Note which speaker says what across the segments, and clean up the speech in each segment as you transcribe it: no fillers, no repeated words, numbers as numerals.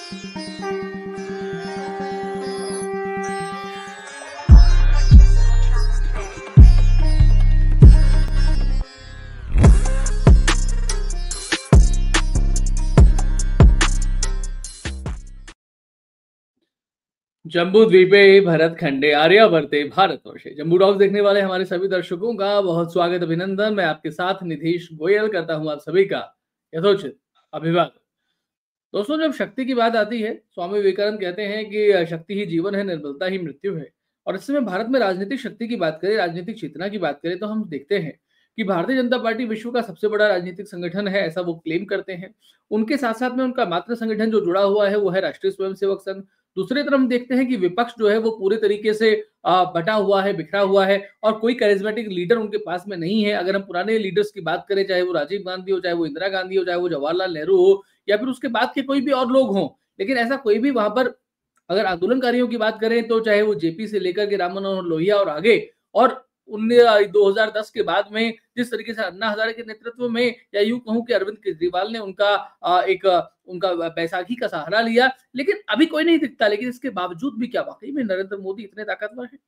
Speaker 1: जम्बू द्वीपे भरत खंडे आर्यावर्ते भारतवर्षे। जम्बू टॉक्स देखने वाले हमारे सभी दर्शकों का बहुत स्वागत अभिनंदन। मैं आपके साथ निधीश गोयल करता हूं आप सभी का यथोचित अभिवादन। दोस्तों, जब शक्ति की बात आती है, स्वामी विवेकानंद कहते हैं कि शक्ति ही जीवन है, निर्बलता ही मृत्यु है। और इस समय भारत में राजनीतिक शक्ति की बात करें, राजनीतिक चेतना की बात करें, तो हम देखते हैं कि भारतीय जनता पार्टी विश्व का सबसे बड़ा राजनीतिक संगठन है, ऐसा वो क्लेम करते हैं। उनके साथ साथ में उनका मात्र संगठन जो जुड़ा हुआ है वो है राष्ट्रीय स्वयंसेवक संघ। दूसरी तरफ हम देखते हैं कि विपक्ष जो है वो पूरे तरीके से बटा हुआ है, बिखरा हुआ है और कोई करिश्मेटिक लीडर उनके पास में नहीं है। अगर हम पुराने लीडर्स की बात करें, चाहे वो राजीव गांधी हो, चाहे वो इंदिरा गांधी हो, चाहे वो जवाहरलाल नेहरू हो, या फिर उसके बाद के कोई भी और लोग हों, लेकिन ऐसा कोई भी वहां पर अगर आंदोलनकारियों की बात करें तो चाहे वो जेपी से लेकर के राम मनोहर लोहिया और आगे, और 2010 के बाद में जिस तरीके से अन्ना हजारे के नेतृत्व में, या यूं कहूं कि अरविंद केजरीवाल ने उनका उनका बैसाखी का सहारा लिया, लेकिन अभी कोई नहीं दिखता। लेकिन इसके बावजूद भी क्या वाकई में नरेंद्र मोदी इतने ताकतवर है?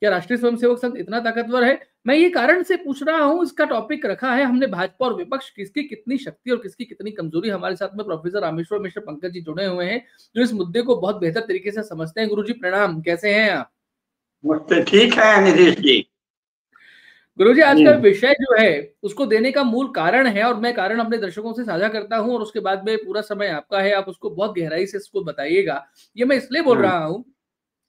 Speaker 1: क्या राष्ट्रीय स्वयंसेवक संघ इतना ताकतवर है? मैं ये कारण से पूछ रहा हूं, इसका टॉपिक रखा है हमने भाजपा और विपक्ष, किसकी कितनी शक्ति और किसकी कितनी कमजोरी। हमारे साथ में प्रोफेसर रामेश्वर मिश्र पंकज जी जुड़े हुए हैं, जो इस मुद्दे को बहुत बेहतर तरीके से समझते हैं। गुरुजी प्रणाम, कैसे हैं आप?
Speaker 2: मुझसे ठीक है निधीश जी।
Speaker 1: गुरुजी, आज का विषय जो है उसको देने का मूल कारण है, और मैं कारण अपने दर्शकों से साझा करता हूं और उसके बाद में पूरा समय आपका है, आप उसको बहुत गहराई से इसको बताइएगा। ये मैं इसलिए बोल रहा हूं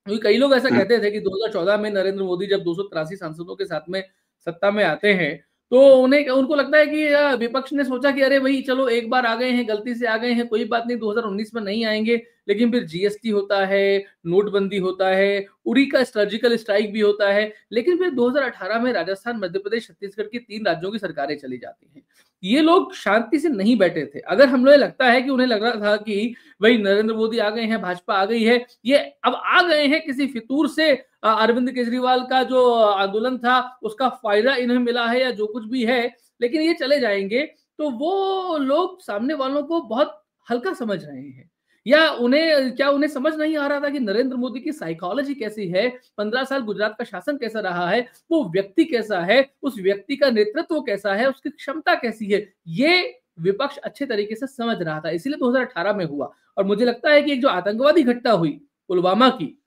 Speaker 1: क्योंकि कई लोग ऐसा कहते थे कि 2014 में नरेंद्र मोदी जब 283 सांसदों के साथ में सत्ता में आते हैं, तो उनको लगता है कि विपक्ष ने सोचा कि अरे भाई चलो एक बार आ गए हैं, गलती से आ गए हैं, कोई बात नहीं, 2019 में नहीं आएंगे। लेकिन फिर जीएसटी होता है, नोटबंदी होता है, उरी का सर्जिकल स्ट्राइक भी होता है, लेकिन फिर 2018 में राजस्थान, मध्य प्रदेश, छत्तीसगढ़ की 3 राज्यों की सरकारें चली जाती हैं। ये लोग शांति से नहीं बैठे थे। अगर हम लोग लगता है कि उन्हें लग रहा था कि भाई नरेंद्र मोदी आ गए हैं, भाजपा आ गई है, ये अब आ गए हैं किसी फितूर से, अरविंद केजरीवाल का जो आंदोलन था उसका फायदा इन्हें मिला है या जो कुछ भी है, लेकिन ये चले जाएंगे, तो वो लोग सामने वालों को बहुत हल्का समझ रहे हैं। या उन्हें समझ नहीं आ रहा था कि नरेंद्र मोदी की साइकोलॉजी कैसी है, 15 साल गुजरात का शासन कैसा रहा है, वो व्यक्ति कैसा है, उस व्यक्ति का नेतृत्व कैसा है, उसकी क्षमता कैसी है, ये विपक्ष अच्छे तरीके से समझ रहा था। इसीलिए 2018 में हुआ। और मुझे लगता है कि एक जो आतंकवादी घटना हुई पुलवामा की,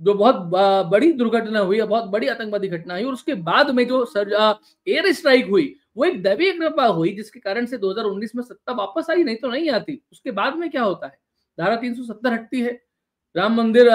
Speaker 1: जो बहुत बड़ी दुर्घटना हुई, बहुत बड़ी आतंकवादी घटना हुई, और उसके बाद में जो एयर स्ट्राइक हुई, वो एक दैवीय कृपा हुई जिसके कारण से 2019 में सत्ता वापस आई, नहीं तो नहीं आती। उसके बाद में क्या होता है, धारा 370 हटती है, राम मंदिर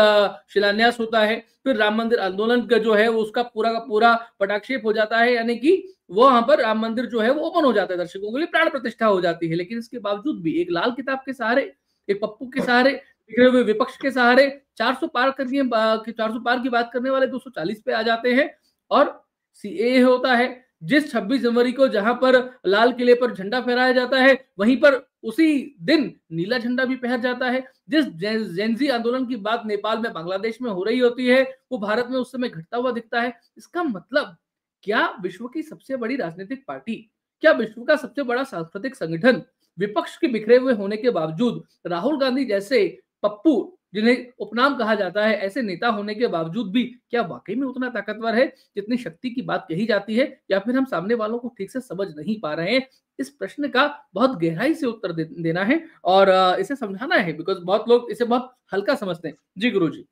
Speaker 1: शिलान्यास होता है, फिर राम मंदिर आंदोलन का जो है वो उसका पूरा का पूरा पटाक्षेप हो जाता है, यानी कि वो वहां पर राम मंदिर जो है वो ओपन हो जाता है, दर्शकों के लिए प्राण प्रतिष्ठा हो जाती है। लेकिन इसके बावजूद भी एक लाल किताब के सहारे, एक पप्पू के सहारे, बिखरे हुए विपक्ष के सहारे 400 पार करके 400 पार की बात करने वाले 240 पे आ जाते हैं। और सीएए होता है, जिस 26 जनवरी को जहां पर लाल किले पर झंडा फहराया जाता है, वहीं पर उसी दिन नीला झंडा भी फहर जाता है। जिस जेनजी आंदोलन की बात नेपाल में, बांग्लादेश में हो रही होती है, वो भारत में उस समय घटता हुआ दिखता है। इसका मतलब क्या विश्व की सबसे बड़ी राजनीतिक पार्टी, क्या विश्व का सबसे बड़ा सांस्कृतिक संगठन, विपक्ष के बिखरे हुए होने के बावजूद, राहुल गांधी जैसे पप्पू जिन्हें उपनाम कहा जाता है, ऐसे नेता होने के बावजूद भी क्या वाकई में उतना ताकतवर है जितनी शक्ति की बात कही जाती है, या फिर हम सामने वालों को ठीक से समझ नहीं पा रहे हैं? इस प्रश्न का बहुत गहराई से उत्तर देना है और इसे समझाना है, बिकॉज बहुत लोग इसे बहुत हल्का समझते हैं। जी गुरुजी।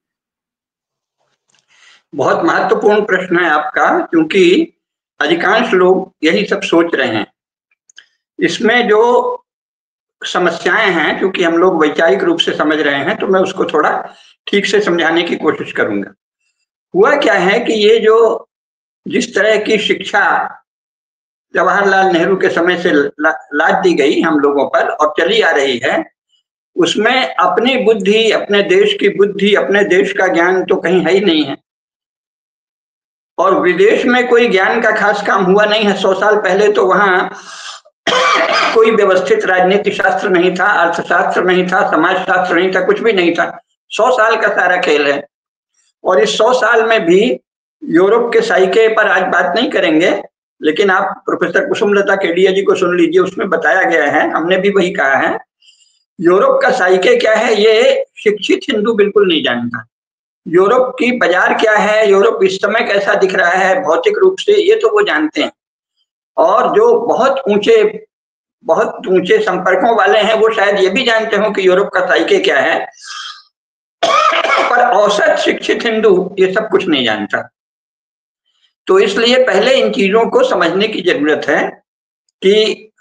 Speaker 2: बहुत महत्वपूर्ण प्रश्न है आपका, क्योंकि अधिकांश लोग यही सब सोच रहे हैं। इसमें जो समस्याएं हैं, क्योंकि हम लोग वैचारिक रूप से समझ रहे हैं, तो मैं उसको थोड़ा ठीक से समझाने की कोशिश करूंगा। हुआ क्या है कि ये जो जिस तरह की शिक्षा जवाहरलाल नेहरू के समय से लाद दी गई हम लोगों पर और चली आ रही है, उसमें अपनी बुद्धि, अपने देश की बुद्धि, अपने देश का ज्ञान तो कहीं है ही नहीं है। और विदेश में कोई ज्ञान का खास काम हुआ नहीं है। 100 साल पहले तो वहां कोई व्यवस्थित राजनीति शास्त्र नहीं था, अर्थशास्त्र नहीं था, समाज शास्त्र नहीं था, कुछ भी नहीं था। 100 साल का सारा खेल है। और इस 100 साल में भी यूरोप के साइके पर आज बात नहीं करेंगे, लेकिन आप प्रोफेसर कुसुमलता केडिया जी को सुन लीजिए, उसमें बताया गया है, हमने भी वही कहा है यूरोप का साइके क्या है ये शिक्षित हिंदू बिल्कुल नहीं जानता। यूरोप की बाजार क्या है, यूरोप इस समय कैसा दिख रहा है भौतिक रूप से, ये तो वो जानते हैं। और जो बहुत ऊंचे संपर्कों वाले हैं वो शायद ये भी जानते हो कि यूरोप का साइके क्या है, पर औसत शिक्षित हिंदू ये सब कुछ नहीं जानता। तो इसलिए पहले इन चीजों को समझने की जरूरत है कि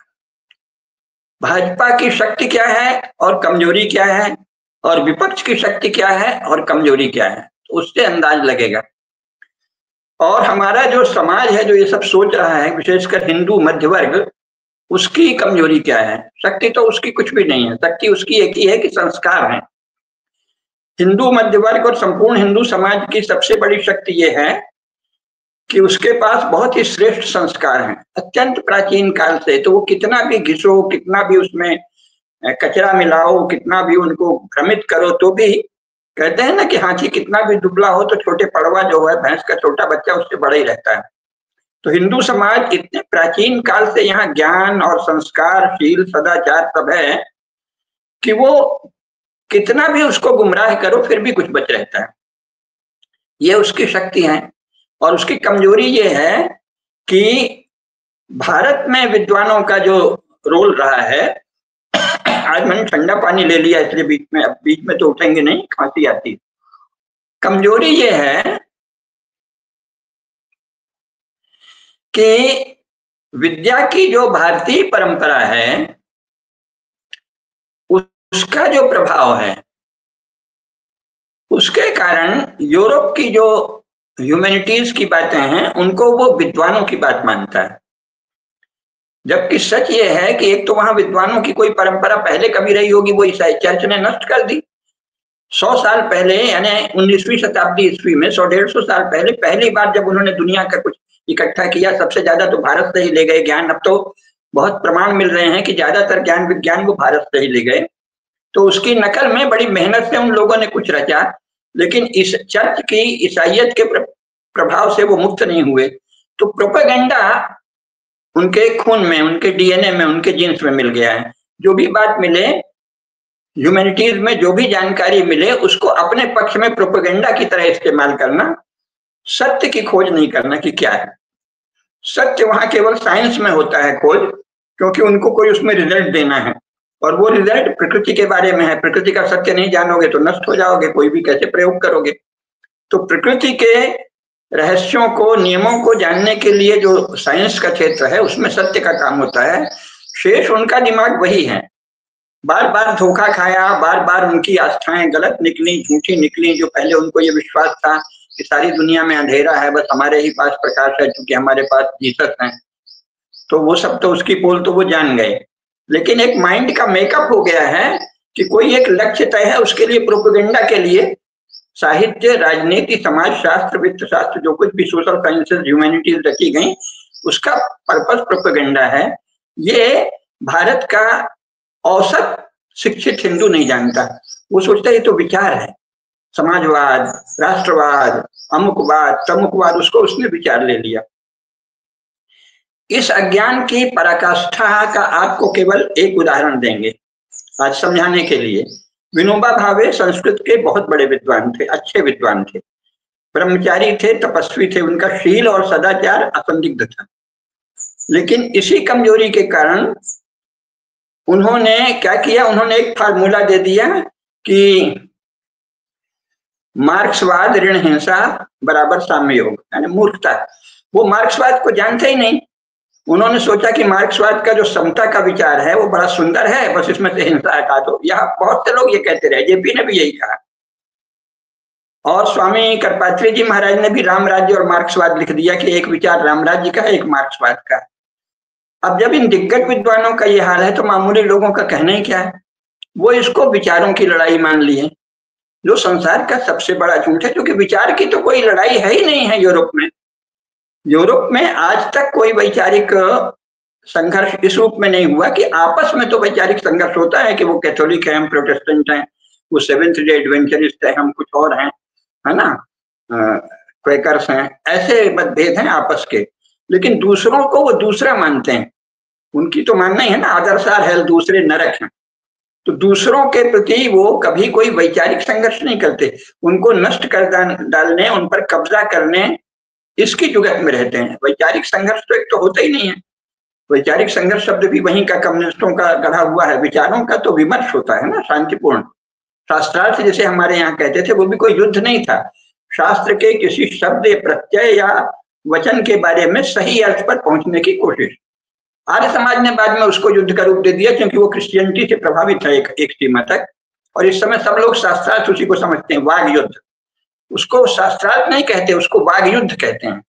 Speaker 2: भाजपा की शक्ति क्या है और कमजोरी क्या है, और विपक्ष की शक्ति क्या है और कमजोरी क्या है, तो उससे अंदाज लगेगा। और हमारा जो समाज है जो ये सब सोच रहा है, विशेषकर हिंदू मध्य वर्ग, उसकी कमजोरी क्या है? शक्ति तो उसकी कुछ भी नहीं है, शक्ति उसकी एक ही है कि संस्कार है। हिंदू मध्य वर्ग और संपूर्ण हिंदू समाज की सबसे बड़ी शक्ति ये है कि उसके पास बहुत ही श्रेष्ठ संस्कार हैं, अत्यंत प्राचीन काल से। तो वो कितना भी घिसो, कितना भी उसमें कचरा मिलाओ, कितना भी उनको भ्रमित करो, तो भी कहते हैं ना कि हाथी कितना भी दुबला हो तो छोटे पड़वा जो है, भैंस का छोटा बच्चा, उससे बड़ा ही रहता है। तो हिंदू समाज इतने प्राचीन काल से यहाँ ज्ञान और संस्कार, शील, सदाचार सब है कि वो कितना भी उसको गुमराह करो फिर भी कुछ बच रहता है। ये उसकी शक्ति है। और उसकी कमजोरी ये है कि भारत में विद्वानों का जो रोल रहा है, आज मैंने ठंडा पानी ले लिया इसलिए बीच में तो उठेंगे नहीं, खांसी आती। कमजोरी ये है कि विद्या की जो भारतीय परंपरा है उसका जो प्रभाव है, उसके कारण यूरोप की जो ह्यूमैनिटीज की बातें हैं उनको वो विद्वानों की बात मानता है। जबकि सच ये है कि एक तो वहां विद्वानों की कोई परंपरा पहले कभी रही होगी, वो ईसाई चर्च ने नष्ट कर दी। 100 साल पहले, यानी 19वीं शताब्दी ईस्वी में, 100-150 साल पहले पहली बार जब उन्होंने दुनिया का कुछ इकट्ठा किया, सबसे ज्यादा तो भारत से ही ले गए ज्ञान। अब तो बहुत प्रमाण मिल रहे हैं कि ज्यादातर ज्ञान विज्ञान वो भारत से ही ले गए। तो उसकी नकल में बड़ी मेहनत से उन लोगों ने कुछ रचा, लेकिन इस चर्च की ईसाइयत के प्रभाव से वो मुक्त नहीं हुए। तो प्रोपेगेंडा उनके खून में, उनके डीएनए में, उनके जीन्स में मिल गया है। जो भी बात मिले ह्यूमैनिटीज में, जो भी जानकारी मिले, उसको अपने पक्ष में प्रोपेगेंडा की तरह इस्तेमाल करना, सत्य की खोज नहीं करना कि क्या है सत्य। वहां केवल साइंस में होता है खोज, क्योंकि उनको कोई उसमें रिजल्ट देना है, और वो रिजल्ट प्रकृति के बारे में है। प्रकृति का सत्य नहीं जानोगे तो नष्ट हो जाओगे, कोई भी कैसे प्रयोग करोगे। तो प्रकृति के रहस्यों को, नियमों को जानने के लिए जो साइंस का क्षेत्र है उसमें सत्य का काम होता है। शेष उनका दिमाग वही है। बार बार धोखा खाया, बार बार उनकी आस्थाएं गलत निकली, झूठी निकली। जो पहले उनको ये विश्वास था कि सारी दुनिया में अंधेरा है, बस हमारे ही पास प्रकाश है क्योंकि हमारे पास जीसस है, तो वो सब तो उसकी पोल तो वो जान गए। लेकिन एक माइंड का मेकअप हो गया है कि कोई एक लक्ष्य तय है, उसके लिए प्रोपेगेंडा के लिए साहित्य, राजनीति, समाज शास्त्र, वित्त शास्त्र, जो कुछ भी सोशल साइंसेस, ह्यूमैनिटीज रखी गई, उसका पर्पस प्रोपेगेंडा है। ये भारत का औसत शिक्षित हिंदू नहीं जानता। वो सोचता है ये तो विचार है, समाजवाद, राष्ट्रवाद, अमुकवाद, तमुकवाद, उसको उसने विचार ले लिया। इस अज्ञान की पराकाष्ठा का आपको केवल एक उदाहरण देंगे आज समझाने के लिए। विनोबा भावे संस्कृत के बहुत बड़े विद्वान थे, अच्छे विद्वान थे, ब्रह्मचारी थे, तपस्वी थे, उनका शील और सदाचार असंदिग्ध था। लेकिन इसी कमजोरी के कारण उन्होंने क्या किया, उन्होंने एक फार्मूला दे दिया कि मार्क्सवाद ऋण हिंसा बराबर साम्ययोग, यानी मूर्खता। वो मार्क्सवाद को जानते ही नहीं। उन्होंने सोचा कि मार्क्सवाद का जो समता का विचार है वो बड़ा सुंदर है, बस इसमें से हिंसा हटा दो। यहाँ बहुत से लोग ये कहते रहे, जेपी ने भी यही कहा, और स्वामी करपात्री जी महाराज ने भी राम राज्य और मार्क्सवाद लिख दिया कि एक विचार राम राज्य का है, एक मार्क्सवाद का। अब जब इन दिग्गज विद्वानों का ये हाल है तो मामूली लोगों का कहना ही क्या है। वो इसको विचारों की लड़ाई मान लिए, जो संसार का सबसे बड़ा झूठ है, क्योंकि विचार की तो कोई लड़ाई है ही नहीं है यूरोप में। यूरोप में आज तक कोई वैचारिक संघर्ष इस रूप में नहीं हुआ कि आपस में तो वैचारिक संघर्ष होता है कि वो कैथोलिक है, हम प्रोटेस्टेंट हैं, वो सेवेंथ डे एडवेंचरिस्ट है, हम कुछ और हैं, है ना, क्वेकर्स हैं, ऐसे मतभेद हैं आपस के। लेकिन दूसरों को वो दूसरा मानते हैं, उनकी तो मानना ही है ना, आदर्शार है दूसरे नरक हैं। तो दूसरों के प्रति वो कभी कोई वैचारिक संघर्ष नहीं करते, उनको नष्ट कर डालने, उन पर कब्जा करने, इसकी जुगत में रहते हैं। वैचारिक संघर्ष तो एक तो होता ही नहीं है। वैचारिक संघर्ष शब्द भी वहीं का कम्युनिस्टों का गढ़ा हुआ है। विचारों का तो विमर्श होता है ना, शांतिपूर्ण। शास्त्रार्थ जैसे हमारे यहाँ कहते थे, वो भी कोई युद्ध नहीं था। शास्त्र के किसी शब्द, प्रत्यय या वचन के बारे में सही अर्थ पर पहुंचने की कोशिश। आर्य समाज ने बाद में उसको युद्ध का रूप दे दिया, क्योंकि वो क्रिश्चियनिटी से प्रभावित है एक सीमा तक, और इस समय सब लोग शास्त्रार्थ उसी को समझते हैं, वाग युद्ध। उसको शास्त्रार्थ नहीं कहते, उसको वाग युद्ध कहते हैं।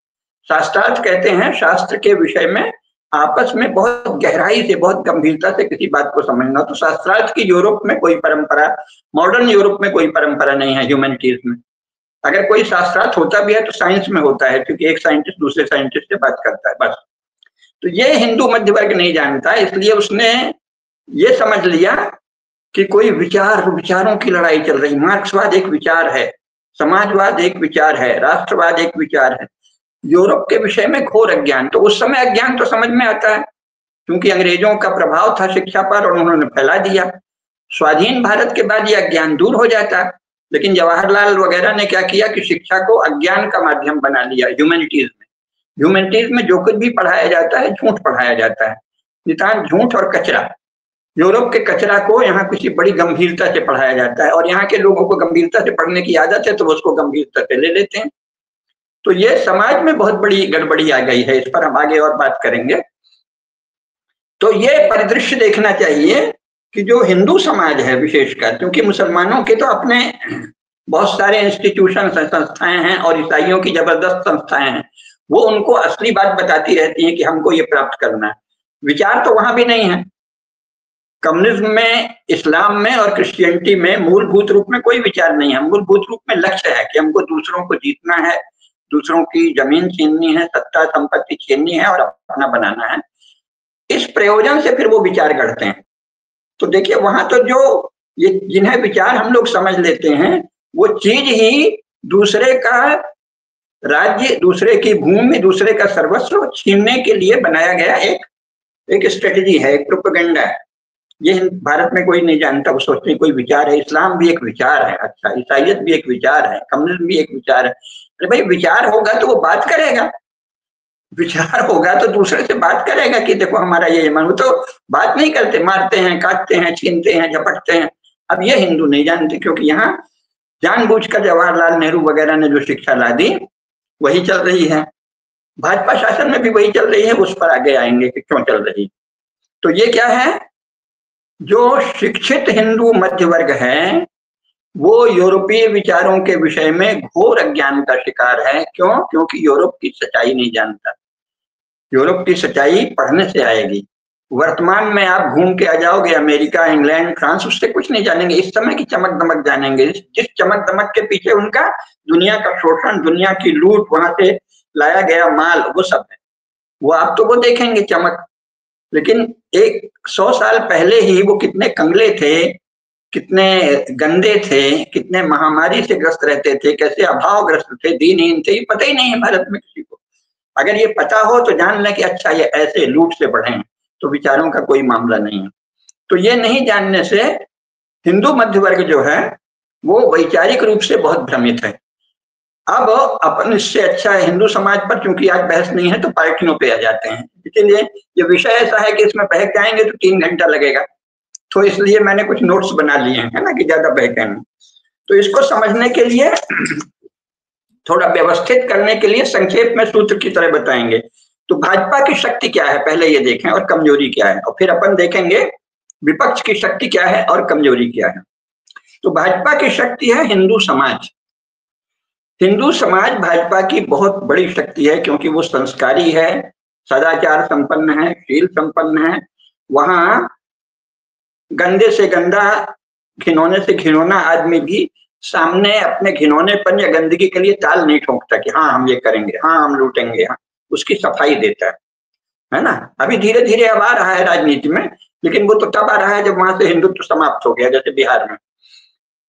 Speaker 2: शास्त्रार्थ कहते हैं शास्त्र के विषय में आपस में बहुत गहराई से, बहुत गंभीरता से किसी बात को समझना। तो शास्त्रार्थ की यूरोप में कोई परंपरा, मॉडर्न यूरोप में कोई परंपरा नहीं है ह्यूमैनिटीज में। अगर कोई शास्त्रार्थ होता भी है तो साइंस में होता है, क्योंकि एक साइंटिस्ट दूसरे साइंटिस्ट से बात करता है, बस। तो ये हिंदू मध्य वर्ग नहीं जानता, इसलिए उसने ये समझ लिया कि कोई विचारों की लड़ाई चल रही। मार्क्सवाद एक विचार है, समाजवाद एक विचार है, राष्ट्रवाद एक विचार है। यूरोप के विषय में घोर अज्ञान। तो उस समय अज्ञान तो समझ में आता है, क्योंकि अंग्रेजों का प्रभाव था शिक्षा पर और उन्होंने फैला दिया। स्वाधीन भारत के बाद ये अज्ञान दूर हो जाता, लेकिन जवाहरलाल वगैरह ने क्या किया कि शिक्षा को अज्ञान का माध्यम बना लिया। ह्यूमैनिटीज में जो कुछ भी पढ़ाया जाता है, झूठ पढ़ाया जाता है, नितांत झूठ और कचरा। यूरोप के कचरा को यहाँ किसी बड़ी गंभीरता से पढ़ाया जाता है, और यहाँ के लोगों को गंभीरता से पढ़ने की आदत है, तो उसको गंभीरता से ले लेते हैं। तो ये समाज में बहुत बड़ी गड़बड़ी आ गई है, इस पर हम आगे और बात करेंगे। तो ये परिदृश्य देखना चाहिए कि जो हिंदू समाज है विशेषकर, क्योंकि मुसलमानों के तो अपने बहुत सारे इंस्टीट्यूशन संस्थाएं हैं, और ईसाइयों की जबरदस्त संस्थाएं हैं, वो उनको असली बात बताती रहती हैं कि हमको ये प्राप्त करना है। विचार तो वहां भी नहीं है। कम्युनिज्म में, इस्लाम में और क्रिश्चियनिटी में मूलभूत रूप में कोई विचार नहीं है। मूलभूत रूप में लक्ष्य है कि हमको दूसरों को जीतना है, दूसरों की जमीन छीननी है, सत्ता संपत्ति छीननी है और अपना बनाना है। इस प्रयोजन से फिर वो विचार गढ़ते हैं। तो देखिए, वहां तो जो ये जिन्हें विचार हम लोग समझ लेते हैं, वो चीज ही दूसरे का राज्य, दूसरे की भूमि, दूसरे का सर्वस्व छीनने के लिए बनाया गया एक स्ट्रेटेजी है, एक प्रोपेगेंडा है। ये भारत में कोई नहीं जानता, वो सोचते हैं कोई विचार है। इस्लाम भी एक विचार है, अच्छा, ईसाइयत भी एक विचार है, कम्युनिज्म भी एक विचार है। अरे भाई, विचार होगा तो वो बात करेगा, विचार होगा तो दूसरे से बात करेगा कि देखो हमारा ये मन। वो तो बात नहीं करते, मारते हैं, काटते हैं, छीनते हैं, झपटते हैं। अब ये हिंदू नहीं जानते, क्योंकि यहाँ जानबूझकर जवाहरलाल नेहरू वगैरह ने जो शिक्षा ला दी वही चल रही है। भाजपा शासन में भी वही चल रही है, उस पर आगे आएंगे कि क्यों चल रही। तो ये क्या है, जो शिक्षित हिंदू मध्य वर्ग है वो यूरोपीय विचारों के विषय में घोर अज्ञान का शिकार है। क्यों? क्योंकि यूरोप की सच्चाई नहीं जानता। यूरोप की सच्चाई पढ़ने से आएगी। वर्तमान में आप घूम के आ जाओगे, अमेरिका, इंग्लैंड, फ्रांस, उससे कुछ नहीं जानेंगे। इस समय की चमक दमक जानेंगे, जिस चमक दमक के पीछे उनका दुनिया का शोषण, दुनिया की लूट, वहां से लाया गया माल, वो सब है। वो आप तो वो देखेंगे चमक, लेकिन 100 साल पहले ही वो कितने कंगले थे, कितने गंदे थे, कितने महामारी से ग्रस्त रहते थे, कैसे अभावग्रस्त थे, दीनहीन थे, ये पता ही नहीं है भारत में किसी को। अगर ये पता हो तो जान लें कि अच्छा ये ऐसे लूट से बढ़े हैं, तो विचारों का कोई मामला नहीं है। तो ये नहीं जानने से हिंदू मध्य वर्ग जो है वो वैचारिक रूप से बहुत भ्रमित है। अब अपन इससे अच्छा है हिंदू समाज पर, क्योंकि आज बहस नहीं है तो पार्टियों पे आ जाते हैं। इसलिए ये विषय ऐसा है कि इसमें बहक जाएंगे तो 3 घंटा लगेगा, तो इसलिए मैंने कुछ नोट्स बना लिए हैं, है ना, कि ज्यादा बहकेंगे। तो इसको समझने के लिए, थोड़ा व्यवस्थित करने के लिए संक्षेप में सूत्र की तरह बताएंगे। तो भाजपा की शक्ति क्या है पहले ये देखें, और कमजोरी क्या है, और फिर अपन देखेंगे विपक्ष की शक्ति क्या है और कमजोरी क्या है। तो भाजपा की शक्ति है हिंदू समाज। हिंदू समाज भाजपा की बहुत बड़ी शक्ति है, क्योंकि वो संस्कारी है, सदाचार संपन्न है, शील संपन्न है। वहां गंदे से गंदा, घिनौने से घिनौना आदमी भी सामने अपने घिनौनेपन या गंदगी के लिए ताल नहीं ठोकता कि हाँ हम ये करेंगे, हाँ हम लूटेंगे, हाँ, उसकी सफाई देता है ना। अभी धीरे धीरे अब आ रहा है राजनीति में, लेकिन वो तो तब आ रहा है जब वहां से हिंदुत्व समाप्त हो गया, जैसे बिहार में।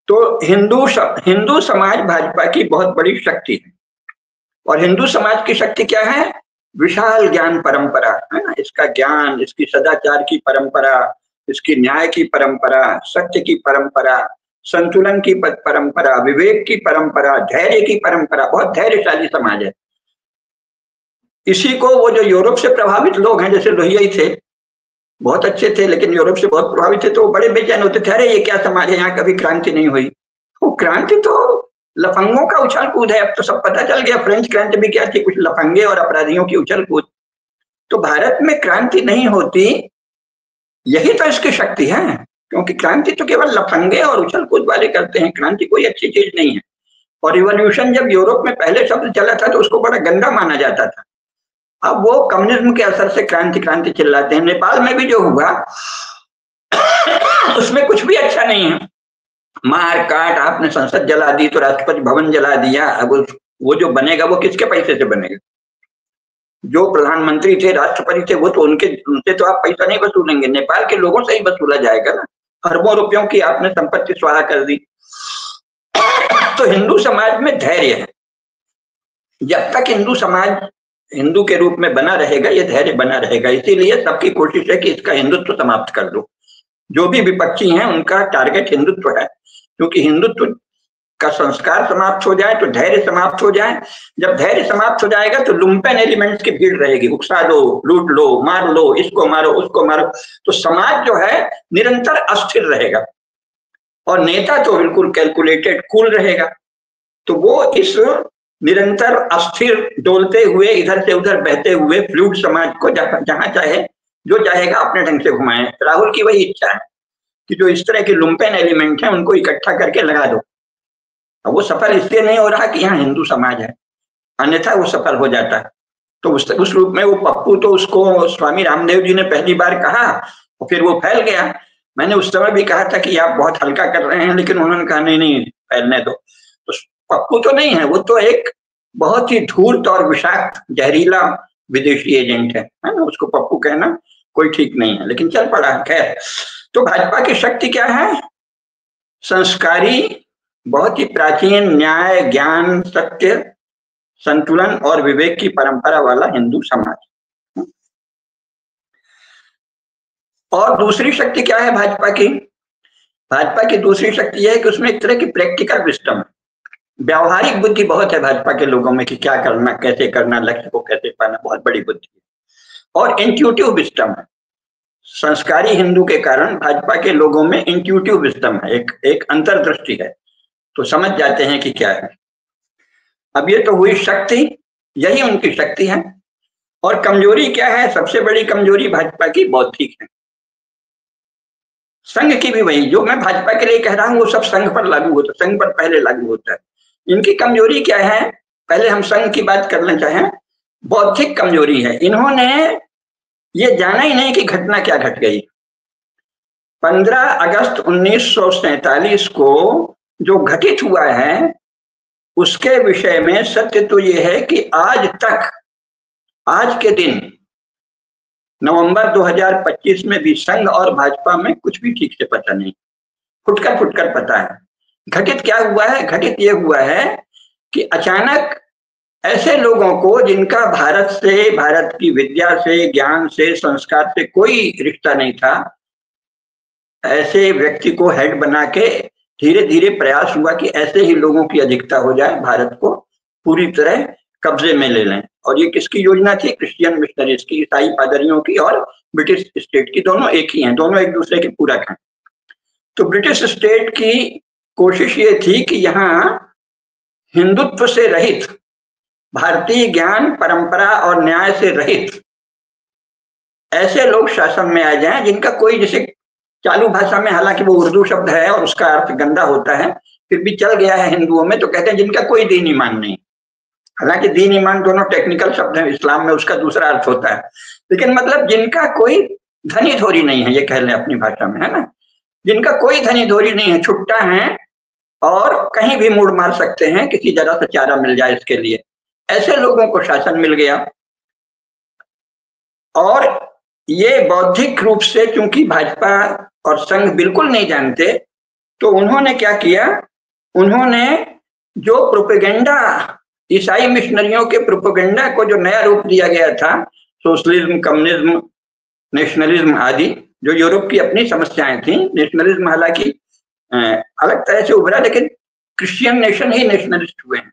Speaker 2: तो हिंदू समाज भाजपा की बहुत बड़ी शक्ति है। और हिंदू समाज की शक्ति क्या है? विशाल ज्ञान परंपरा, है ना। इसका ज्ञान, इसकी सदाचार की परंपरा, इसकी न्याय की परंपरा, सत्य की परंपरा, संतुलन की परंपरा, विवेक की परंपरा, धैर्य की परंपरा, बहुत धैर्यशाली समाज है। इसी को वो जो यूरोप से प्रभावित लोग हैं, जैसे लोहिया थे, बहुत अच्छे थे लेकिन यूरोप से बहुत प्रभावित थे, तो वो बड़े बेचैन होते थे, अरे ये क्या समाज है, यहाँ कभी क्रांति नहीं हुई। वो क्रांति तो लफंगों का उछल कूद है, अब तो सब पता चल गया। फ्रेंच क्रांति भी क्या थी, कुछ लफंगे और अपराधियों की उछल कूद। तो भारत में क्रांति नहीं होती, यही तो इसकी शक्ति है, क्योंकि क्रांति तो केवल लफंगे और उछल कूद वाले करते हैं, क्रांति कोई अच्छी चीज नहीं है। और रिवॉल्यूशन जब यूरोप में पहले शब्द चला था तो उसको बड़ा गंदा माना जाता था। अब वो कम्युनिज्म के असर से क्रांति क्रांति चिल्लाते हैं। नेपाल में भी जो हुआ उसमें कुछ भी अच्छा नहीं है, मार काट, आपने संसद जला दी तो राष्ट्रपति भवन जला दिया। अब वो जो बनेगा वो किसके पैसे से बनेगा? जो प्रधानमंत्री थे, राष्ट्रपति थे, वो तो उनसे तो आप पैसा नहीं वसूलेंगे, नेपाल के लोगों से ही वसूला जाएगा ना। अरबों रुपयों की आपने संपत्ति स्वाहा कर दी। तो हिंदू समाज में धैर्य है, जब तक हिंदू समाज हिंदू के रूप में बना रहेगा, ये धैर्य बना रहेगा। इसीलिए सबकी कोशिश है कि इसका हिंदुत्व समाप्त कर दो। जो भी विपक्षी हैं उनका टारगेट हिंदुत्व है, क्योंकि हिंदुत्व का संस्कार समाप्त हो जाए तो धैर्य समाप्त हो जाए। जब धैर्य समाप्त हो जाएगा तो लुम्पेन एलिमेंट्स की भीड़ रहेगी, उकसा दो, लूट लो, मार लो, इसको मारो, उसको मारो, तो समाज जो है निरंतर अस्थिर रहेगा और नेता तो बिल्कुल कैलकुलेटेड कूल रहेगा। तो वो इस निरंतर अस्थिर डोलते हुए, इधर से उधर बहते हुए फ्लूइड समाज को जहां चाहे जो चाहेगा अपने ढंग से घुमाए। राहुल की वही इच्छा है कि जो इस तरह के लुम्पेन एलिमेंट हैं उनको इकट्ठा करके लगा दो। अब वो सफल इसलिए नहीं हो रहा कि यहाँ हिंदू समाज है, अन्यथा वो सफल हो जाता है। तो उस रूप में वो पप्पू, तो उसको स्वामी रामदेव जी ने पहली बार कहा और फिर वो फैल गया। मैंने उस समय भी कहा था कि आप बहुत हल्का कर रहे हैं, लेकिन उन्होंने कहा नहीं नहीं फैलने दो। तो पप्पू तो नहीं है, वो तो एक बहुत ही धूर्त और विषाक्त जहरीला विदेशी एजेंट है ना। उसको पप्पू कहना कोई ठीक नहीं है, लेकिन चल पड़ा। खैर, तो भाजपा की शक्ति क्या है? संस्कारी, बहुत ही प्राचीन, न्याय, ज्ञान, सत्य, संतुलन और विवेक की परंपरा वाला हिंदू समाज। और दूसरी शक्ति क्या है भाजपा की? भाजपा की दूसरी शक्ति यह है कि उसमें एक तरह की प्रैक्टिकल विजडम है, व्यावहारिक बुद्धि बहुत है भाजपा के लोगों में कि क्या करना, कैसे करना, लक्ष्य को कैसे पाना, बहुत बड़ी बुद्धि है। और इंट्यूटिव विजडम है। संस्कारी हिंदू के कारण भाजपा के लोगों में इंट्यूटिव विजडम है, एक अंतर्दृष्टि है, तो समझ जाते हैं कि क्या है। अब ये तो हुई शक्ति, यही उनकी शक्ति है। और कमजोरी क्या है? सबसे बड़ी कमजोरी भाजपा की बौद्धिक है। संघ की भी वही, जो मैं भाजपा के लिए कह रहा हूं वो सब संघ पर लागू होता है, संघ पर पहले लागू होता है। इनकी कमजोरी क्या है? पहले हम संघ की बात करना चाहें, बौद्धिक कमजोरी है। इन्होंने ये जाना ही नहीं कि घटना क्या घट गई। 15 अगस्त 1947 को जो घटित हुआ है उसके विषय में सत्य तो ये है कि आज तक, आज के दिन नवंबर 2025 में भी संघ और भाजपा में कुछ भी ठीक से पता नहीं, फुटकर फुटकर पता है। घटित क्या हुआ है? घटित ये हुआ है कि अचानक ऐसे लोगों को जिनका भारत से, भारत की विद्या से, ज्ञान से, संस्कार से कोई रिश्ता नहीं था, ऐसे व्यक्ति को हेड बना के धीरे धीरे प्रयास हुआ कि ऐसे ही लोगों की अधिकता हो जाए, भारत को पूरी तरह कब्जे में ले लें। और ये किसकी योजना थी? क्रिश्चियन मिशनरीज की, ईसाई पादरियों की और ब्रिटिश स्टेट की। दोनों एक ही हैं, दोनों एक दूसरे के पूरक हैं। तो ब्रिटिश स्टेट की कोशिश ये थी कि यहाँ हिंदुत्व से रहित, भारतीय ज्ञान, परंपरा और न्याय से रहित ऐसे लोग शासन में आ जाएं जिनका कोई, जैसे चालू भाषा में, हालांकि वो उर्दू शब्द है और उसका अर्थ गंदा होता है, फिर भी चल गया है हिंदुओं में, तो कहते हैं जिनका कोई दीन ईमान नहीं। हालांकि दीन ईमान दोनों टेक्निकल शब्द हैं, इस्लाम में उसका दूसरा अर्थ होता है, लेकिन मतलब जिनका कोई धनी धोरी नहीं है, ये कह लें अपनी भाषा में, है ना, जिनका कोई धनी धोरी नहीं है, छुट्टा है और कहीं भी मुड़ मार सकते हैं, किसी जगह से चारा मिल जाए इसके लिए, ऐसे लोगों को शासन मिल गया। और ये बौद्धिक रूप से चूंकि भाजपा और संघ बिल्कुल नहीं जानते, तो उन्होंने क्या किया? उन्होंने जो प्रोपेगेंडा, ईसाई मिशनरियों के प्रोपेगेंडा को जो नया रूप दिया गया था, सोशलिज्म, कम्युनिज्म, नेशनलिज्म आदि, जो यूरोप की अपनी समस्याएं थी। नेशनलिज्म हालांकि अलग तरह से उभरा, लेकिन क्रिश्चियन नेशन ही नेशनलिस्ट हुए हैं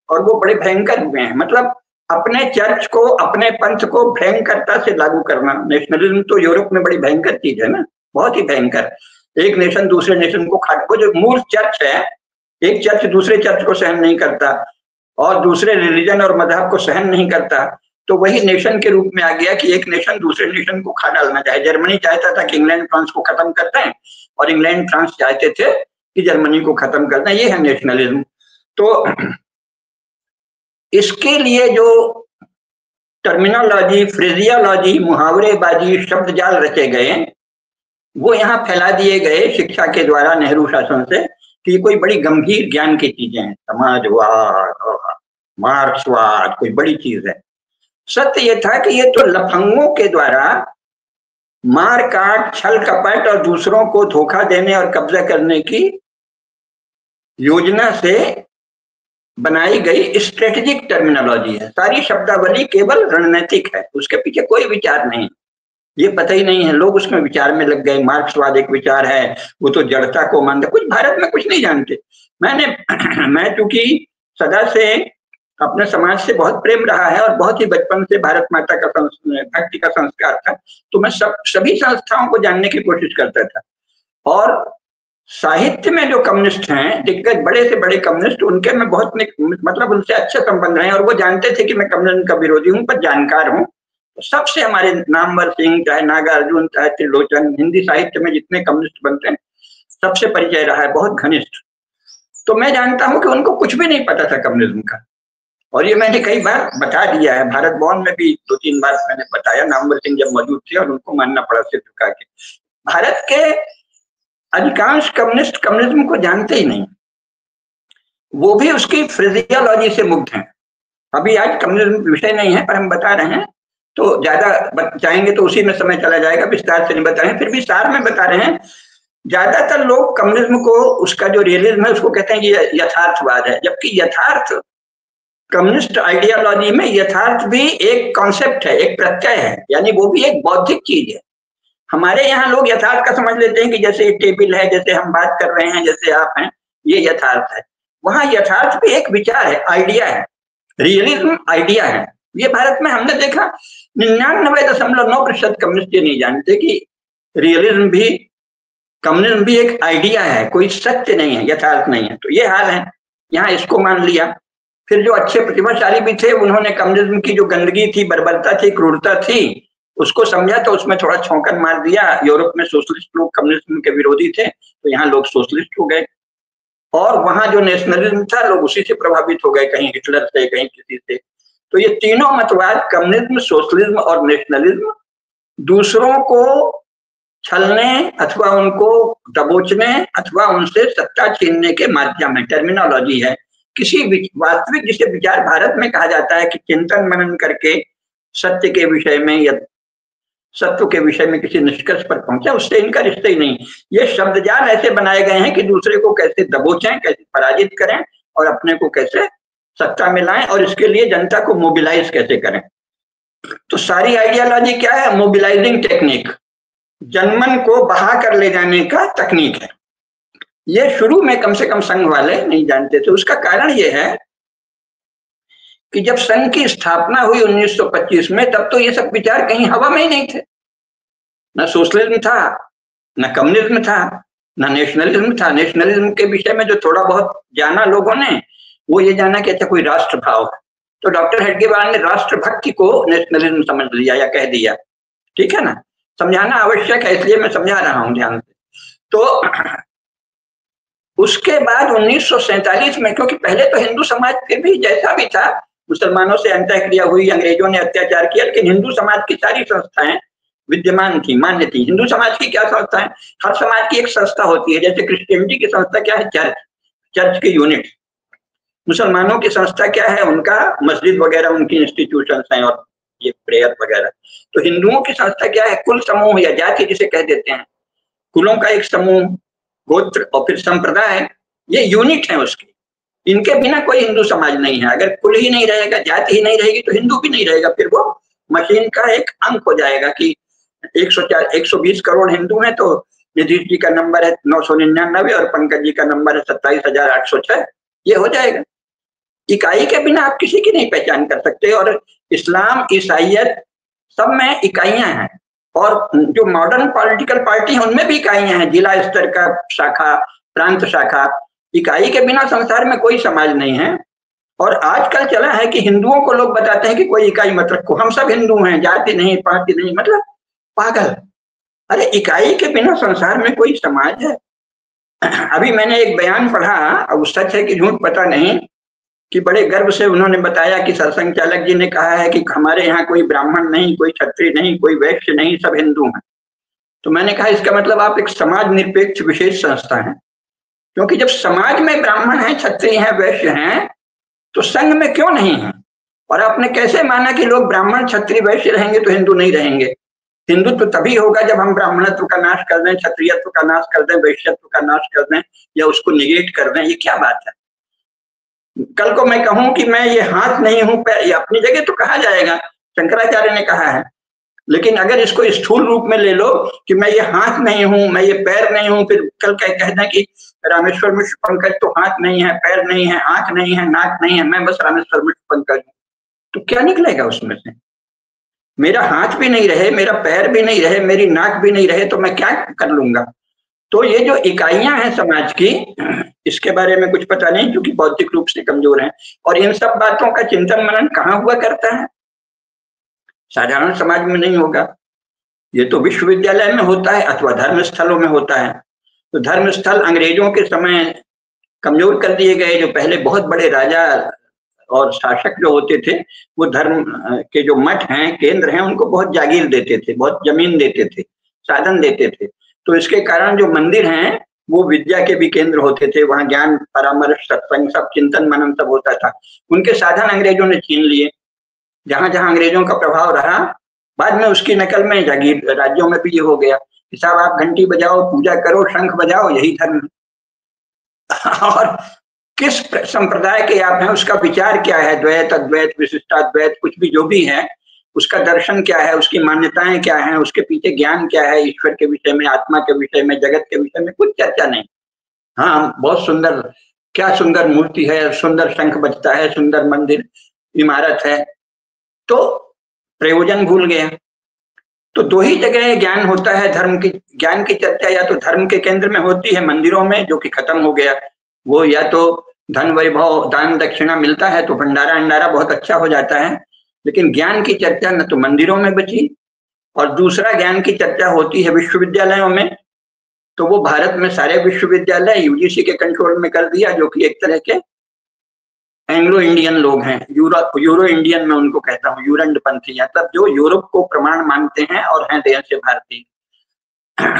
Speaker 2: और वो बड़े भयंकर हुए हैं। मतलब अपने चर्च को, अपने पंथ को भयंकरता से लागू करना। नेशनलिज्म तो यूरोप में बड़ी भयंकर चीज है ना, बहुत ही भयंकर। एक नेशन दूसरे नेशन को खा, वो जो मूल चर्च है, एक चर्च दूसरे चर्च को सहन नहीं करता और दूसरे रिलीजन और मजहब को सहन नहीं करता, तो वही नेशन के रूप में आ गया कि एक नेशन दूसरे नेशन को खा डालना चाहे। जर्मनी चाहता था कि इंग्लैंड फ्रांस को खत्म कर दें और इंग्लैंड फ्रांस चाहते थे कि जर्मनी को खत्म कर दें। ये है नेशनलिज्म। तो इसके लिए जो टर्मिनोलॉजी, फ्रेजियोलॉजी, मुहावरेबाजी, शब्द जाल रचे गए, वो यहाँ फैला दिए गए शिक्षा के द्वारा नेहरू शासन से कि कोई बड़ी गंभीर ज्ञान की चीजें हैं, समाजवाद, मार्क्सवाद कोई बड़ी चीज है। सत्य ये था कि ये तो लफंगों के द्वारा मार काट, छल कपट और दूसरों को धोखा देने और कब्जा करने की योजना से बनाई गई स्ट्रेटेजिक टर्मिनोलॉजी है। सारी शब्दावली केवल रणनीतिक है, उसके पीछे कोई विचार नहीं, ये पता ही नहीं है। लोग उसमें विचार में लग गए। मार्क्सवाद एक विचार है, वो तो जड़ता को मानते, कुछ भारत में कुछ नहीं जानते। मैं चूंकि सदा से अपने समाज से बहुत प्रेम रहा है और बहुत ही बचपन से भारत माता का भक्ति का संस्कार था, तो मैं सभी संस्थाओं को जानने की कोशिश करता था। और साहित्य में जो कम्युनिस्ट हैं, दिग्गज बड़े से बड़े कम्युनिस्ट, उनके मैं बहुत मतलब उनसे अच्छे संबंध रहे और वो जानते थे कि मैं कम्युनिज्म का विरोधी हूँ पर जानकार हूँ। सबसे हमारे नामवर सिंह, चाहे नागार्जुन, चाहे त्रिलोचन, हिंदी साहित्य में जितने कम्युनिस्ट बनते हैं सबसे परिचय रहा है, बहुत घनिष्ठ। तो मैं जानता हूं कि उनको कुछ भी नहीं पता था कम्युनिज्म का, और ये मैंने कई बार बता दिया है। भारत भवन में भी 2-3 बार मैंने बताया, नामवर सिंह जब मौजूद थे और उनको मानना पड़ा सिर झुका के। भारत के अधिकांश कम्युनिस्ट कम्युनिज्म को जानते ही नहीं, वो भी उसकी फ्रेजियोलॉजी से मुक्त हैं। अभी आज कम्युनिज्म विषय नहीं है पर हम बता रहे हैं, तो ज्यादा जाएंगे तो उसी में समय चला जाएगा, विस्तार से नहीं बता रहे हैं, फिर भी सार में बता रहे हैं। ज्यादातर लोग कम्युनिज्म को, उसका जो रियलिज्म है उसको कहते हैं ये यथार्थवाद है, जबकि यथार्थ कम्युनिस्ट आइडियोलॉजी में यथार्थ भी एक कॉन्सेप्ट है, एक प्रत्यय है, यानी वो भी एक बौद्धिक चीज है। हमारे यहाँ लोग यथार्थ का समझ लेते हैं कि जैसे टेबल है, जैसे हम बात कर रहे हैं, जैसे आप हैं, ये यथार्थ है। वहां यथार्थ भी एक विचार है, आइडिया है, रियलिज्म आइडिया है। ये भारत में हमने देखा 99.9% कम्युनिस्ट ये नहीं जानते कि रियलिज्म भी, कम्युनिज्म भी एक आइडिया है, कोई सत्य नहीं है, यथार्थ नहीं है। तो ये हाल है, यहाँ इसको मान लिया। फिर जो अच्छे प्रतिभाशाली भी थे, उन्होंने कम्युनिज्म की जो गंदगी थी, बर्बरता थी, क्रूरता थी, उसको समझा तो उसमें थोड़ा छौंकन मार दिया। यूरोप में सोशलिस्ट लोग कम्युनिज्म के विरोधी थे, तो यहाँ लोग सोशलिस्ट हो गए, और वहां जो नेशनलिज्म था लोग उसी से प्रभावित हो गए, कहीं हिटलर से, कहीं किसी से। तो ये तीनों मतवाद, कम्युनिज्म, सोशलिज्म और नेशनलिज्म, दूसरों को छलने अथवा उनको दबोचने अथवा उनसे सत्ता छीनने के माध्यम है, टर्मिनोलॉजी है। किसी वास्तविक, जिसे विचार भारत में कहा जाता है कि चिंतन मनन करके सत्य के विषय में या सत्व के विषय में किसी निष्कर्ष पर पहुंचा, उससे इनका रिश्ता ही नहीं। ये शब्दजाल ऐसे बनाए गए हैं कि दूसरे को कैसे दबोचें, कैसे पराजित करें और अपने को कैसे सत्ता में लाएं, और इसके लिए जनता को मोबिलाइज कैसे करें। तो सारी आइडियोलॉजी क्या है? मोबिलाइजिंग टेक्निक, जनमन को बहा कर ले जाने का तकनीक है। ये शुरू में कम से कम संघ वाले नहीं जानते थे। उसका कारण ये है कि जब संघ की स्थापना हुई 1925 में, तब तो ये सब विचार कहीं हवा में ही नहीं थे। न सोशलिज्म था, न कम्युनिज्म था, न नेशनलिज्म था। नेशनलिज्म के विषय में जो थोड़ा बहुत जाना लोगों ने, वो ये जाना कि अच्छा कोई राष्ट्र भाव है, तो डॉक्टर हेडगेवार ने राष्ट्रभक्ति को नेशनलिज्म समझ लिया या कह दिया। ठीक है ना, समझाना आवश्यक है, इसलिए मैं समझा रहा हूं ध्यान से। तो उसके बाद 1947 में, क्योंकि पहले तो हिंदू समाज फिर भी जैसा भी था, मुसलमानों से अंतःक्रिया हुई, अंग्रेजों ने अत्याचार किया, लेकिन हिंदू समाज की सारी संस्थाएं विद्यमान थी, मान्य थी। हिंदू समाज की क्या संस्था है? हर समाज की एक संस्था होती है। जैसे क्रिश्चियनिटी की संस्था क्या है? चर्च, चर्च की यूनिट। मुसलमानों की संस्था क्या है? उनका मस्जिद वगैरह, उनकी इंस्टीट्यूशंस हैं और ये प्रेयर वगैरह। तो हिंदुओं की संस्था क्या है? कुल समूह या जाति जिसे कह देते हैं, कुलों का एक समूह, गोत्र और फिर संप्रदाय, ये यूनिट है उसकी। इनके बिना कोई हिंदू समाज नहीं है। अगर कुल ही नहीं रहेगा, जाति ही नहीं रहेगी, तो हिंदू भी नहीं रहेगा। फिर वो मशीन का एक अंक हो जाएगा कि 104 120 करोड़ हिंदू हैं, तो नीतीश जी का नंबर है 999 और पंकज जी का नंबर है 27,806। ये हो जाएगा। इकाई के बिना आप किसी की नहीं पहचान कर सकते। और इस्लाम, ईसाइयत सब में इकाइयां हैं, और जो मॉडर्न पॉलिटिकल पार्टी है उनमें भी इकाइयां हैं, जिला स्तर का शाखा, प्रांत शाखा। इकाई के बिना संसार में कोई समाज नहीं है। और आजकल चला है कि हिंदुओं को लोग बताते हैं कि कोई इकाई मत रखो, हम सब हिंदू हैं, जाति नहीं, पार्टी नहीं, मतलब पागल। अरे इकाई के बिना संसार में कोई समाज है? अभी मैंने एक बयान पढ़ा, अब सच है कि झूठ पता नहीं, कि बड़े गर्व से उन्होंने बताया कि सरसंघ चालक जी ने कहा है कि हमारे यहाँ कोई ब्राह्मण नहीं, कोई क्षत्रिय नहीं, कोई वैश्य नहीं, सब हिंदू हैं। तो मैंने कहा इसका मतलब आप एक समाज निरपेक्ष विशेष संस्था है, क्योंकि जब समाज में ब्राह्मण है, क्षत्रिय है, वैश्य हैं, तो संघ में क्यों नहीं है? और आपने कैसे माना कि लोग ब्राह्मण, क्षत्रिय, वैश्य रहेंगे तो हिंदू नहीं रहेंगे? हिंदुत्व तभी होगा जब हम ब्राह्मणत्व का नाश कर दें, क्षत्रियत्व का नाश कर दें, वैश्यत्व का नाश कर दें, या उसको निगेट कर दें। ये क्या बात है? कल को मैं कहूं कि मैं ये हाथ नहीं हूं, पैर, ये अपनी जगह तो कहा जाएगा, शंकराचार्य ने कहा है। लेकिन अगर इसको स्थूल रूप में ले लो कि मैं ये हाथ नहीं हूं, मैं ये पैर नहीं हूं, फिर कल कह दें कि रामेश्वर मिश्र पंकज तो हाथ नहीं है, पैर नहीं है, आंख नहीं है, नाक नहीं है, मैं बस रामेश्वर मिश्र पंकज हूं, तो क्या निकलेगा उसमें से? मेरा हाथ भी नहीं रहे, मेरा पैर भी नहीं रहे, मेरी नाक भी नहीं रहे, तो मैं क्या कर लूंगा? तो ये जो इकाइयां हैं समाज की, इसके बारे में कुछ पता नहीं, क्योंकि बौद्धिक रूप से कमजोर हैं। और इन सब बातों का चिंतन मनन कहाँ हुआ करता है? साधारण समाज में नहीं होगा। ये तो विश्वविद्यालय में होता है अथवा धर्म स्थलों में होता है। तो धर्म स्थल अंग्रेजों के समय कमजोर कर दिए गए। जो पहले बहुत बड़े राजा और शासक जो होते थे, वो धर्म के जो मठ हैं, केंद्र हैं, उनको बहुत जागीर देते थे, बहुत जमीन देते थे, साधन देते थे। तो इसके कारण जो मंदिर हैं वो विद्या के भी केंद्र होते थे, वहां ज्ञान, परामर्श, सत्संग, सब चिंतन मनन सब होता था। उनके साधन अंग्रेजों ने छीन लिए। जहां जहां अंग्रेजों का प्रभाव रहा, बाद में उसकी नकल में जागीर राज्यों में भी ये हो गया कि साहब आप घंटी बजाओ, पूजा करो, शंख बजाओ, यही धर्म। और किस संप्रदाय के आप हैं, उसका विचार क्या है, द्वैत, अद्वैत, विशिष्टाद्वैत, कुछ भी जो भी है, उसका दर्शन क्या है, उसकी मान्यताएं क्या है, उसके पीछे ज्ञान क्या है, ईश्वर के विषय में, आत्मा के विषय में, जगत के विषय में कुछ चर्चा नहीं। हाँ, बहुत सुंदर, क्या सुंदर मूर्ति है, सुंदर शंख बजता है, सुंदर मंदिर, इमारत है, तो प्रयोजन भूल गया। तो दो ही जगह ज्ञान होता है, धर्म की, ज्ञान की चर्चा या तो धर्म के केंद्र में होती है, मंदिरों में, जो कि खत्म हो गया। वो या तो धन, वैभव, दान, दक्षिणा मिलता है तो भंडारा अंडारा बहुत अच्छा हो जाता है, लेकिन ज्ञान की चर्चा न तो मंदिरों में बची, और दूसरा ज्ञान की चर्चा होती है विश्वविद्यालयों में। तो वो भारत में सारे विश्वविद्यालय यूजीसी के कंट्रोल में कर दिया, जो कि एक तरह के एंग्लो इंडियन लोग हैं, यूरो इंडियन मैं उनको कहता हूँ, यूरंड पंथी, मतलब जो यूरोप को प्रमाण मानते हैं और हैं देश से भारतीय।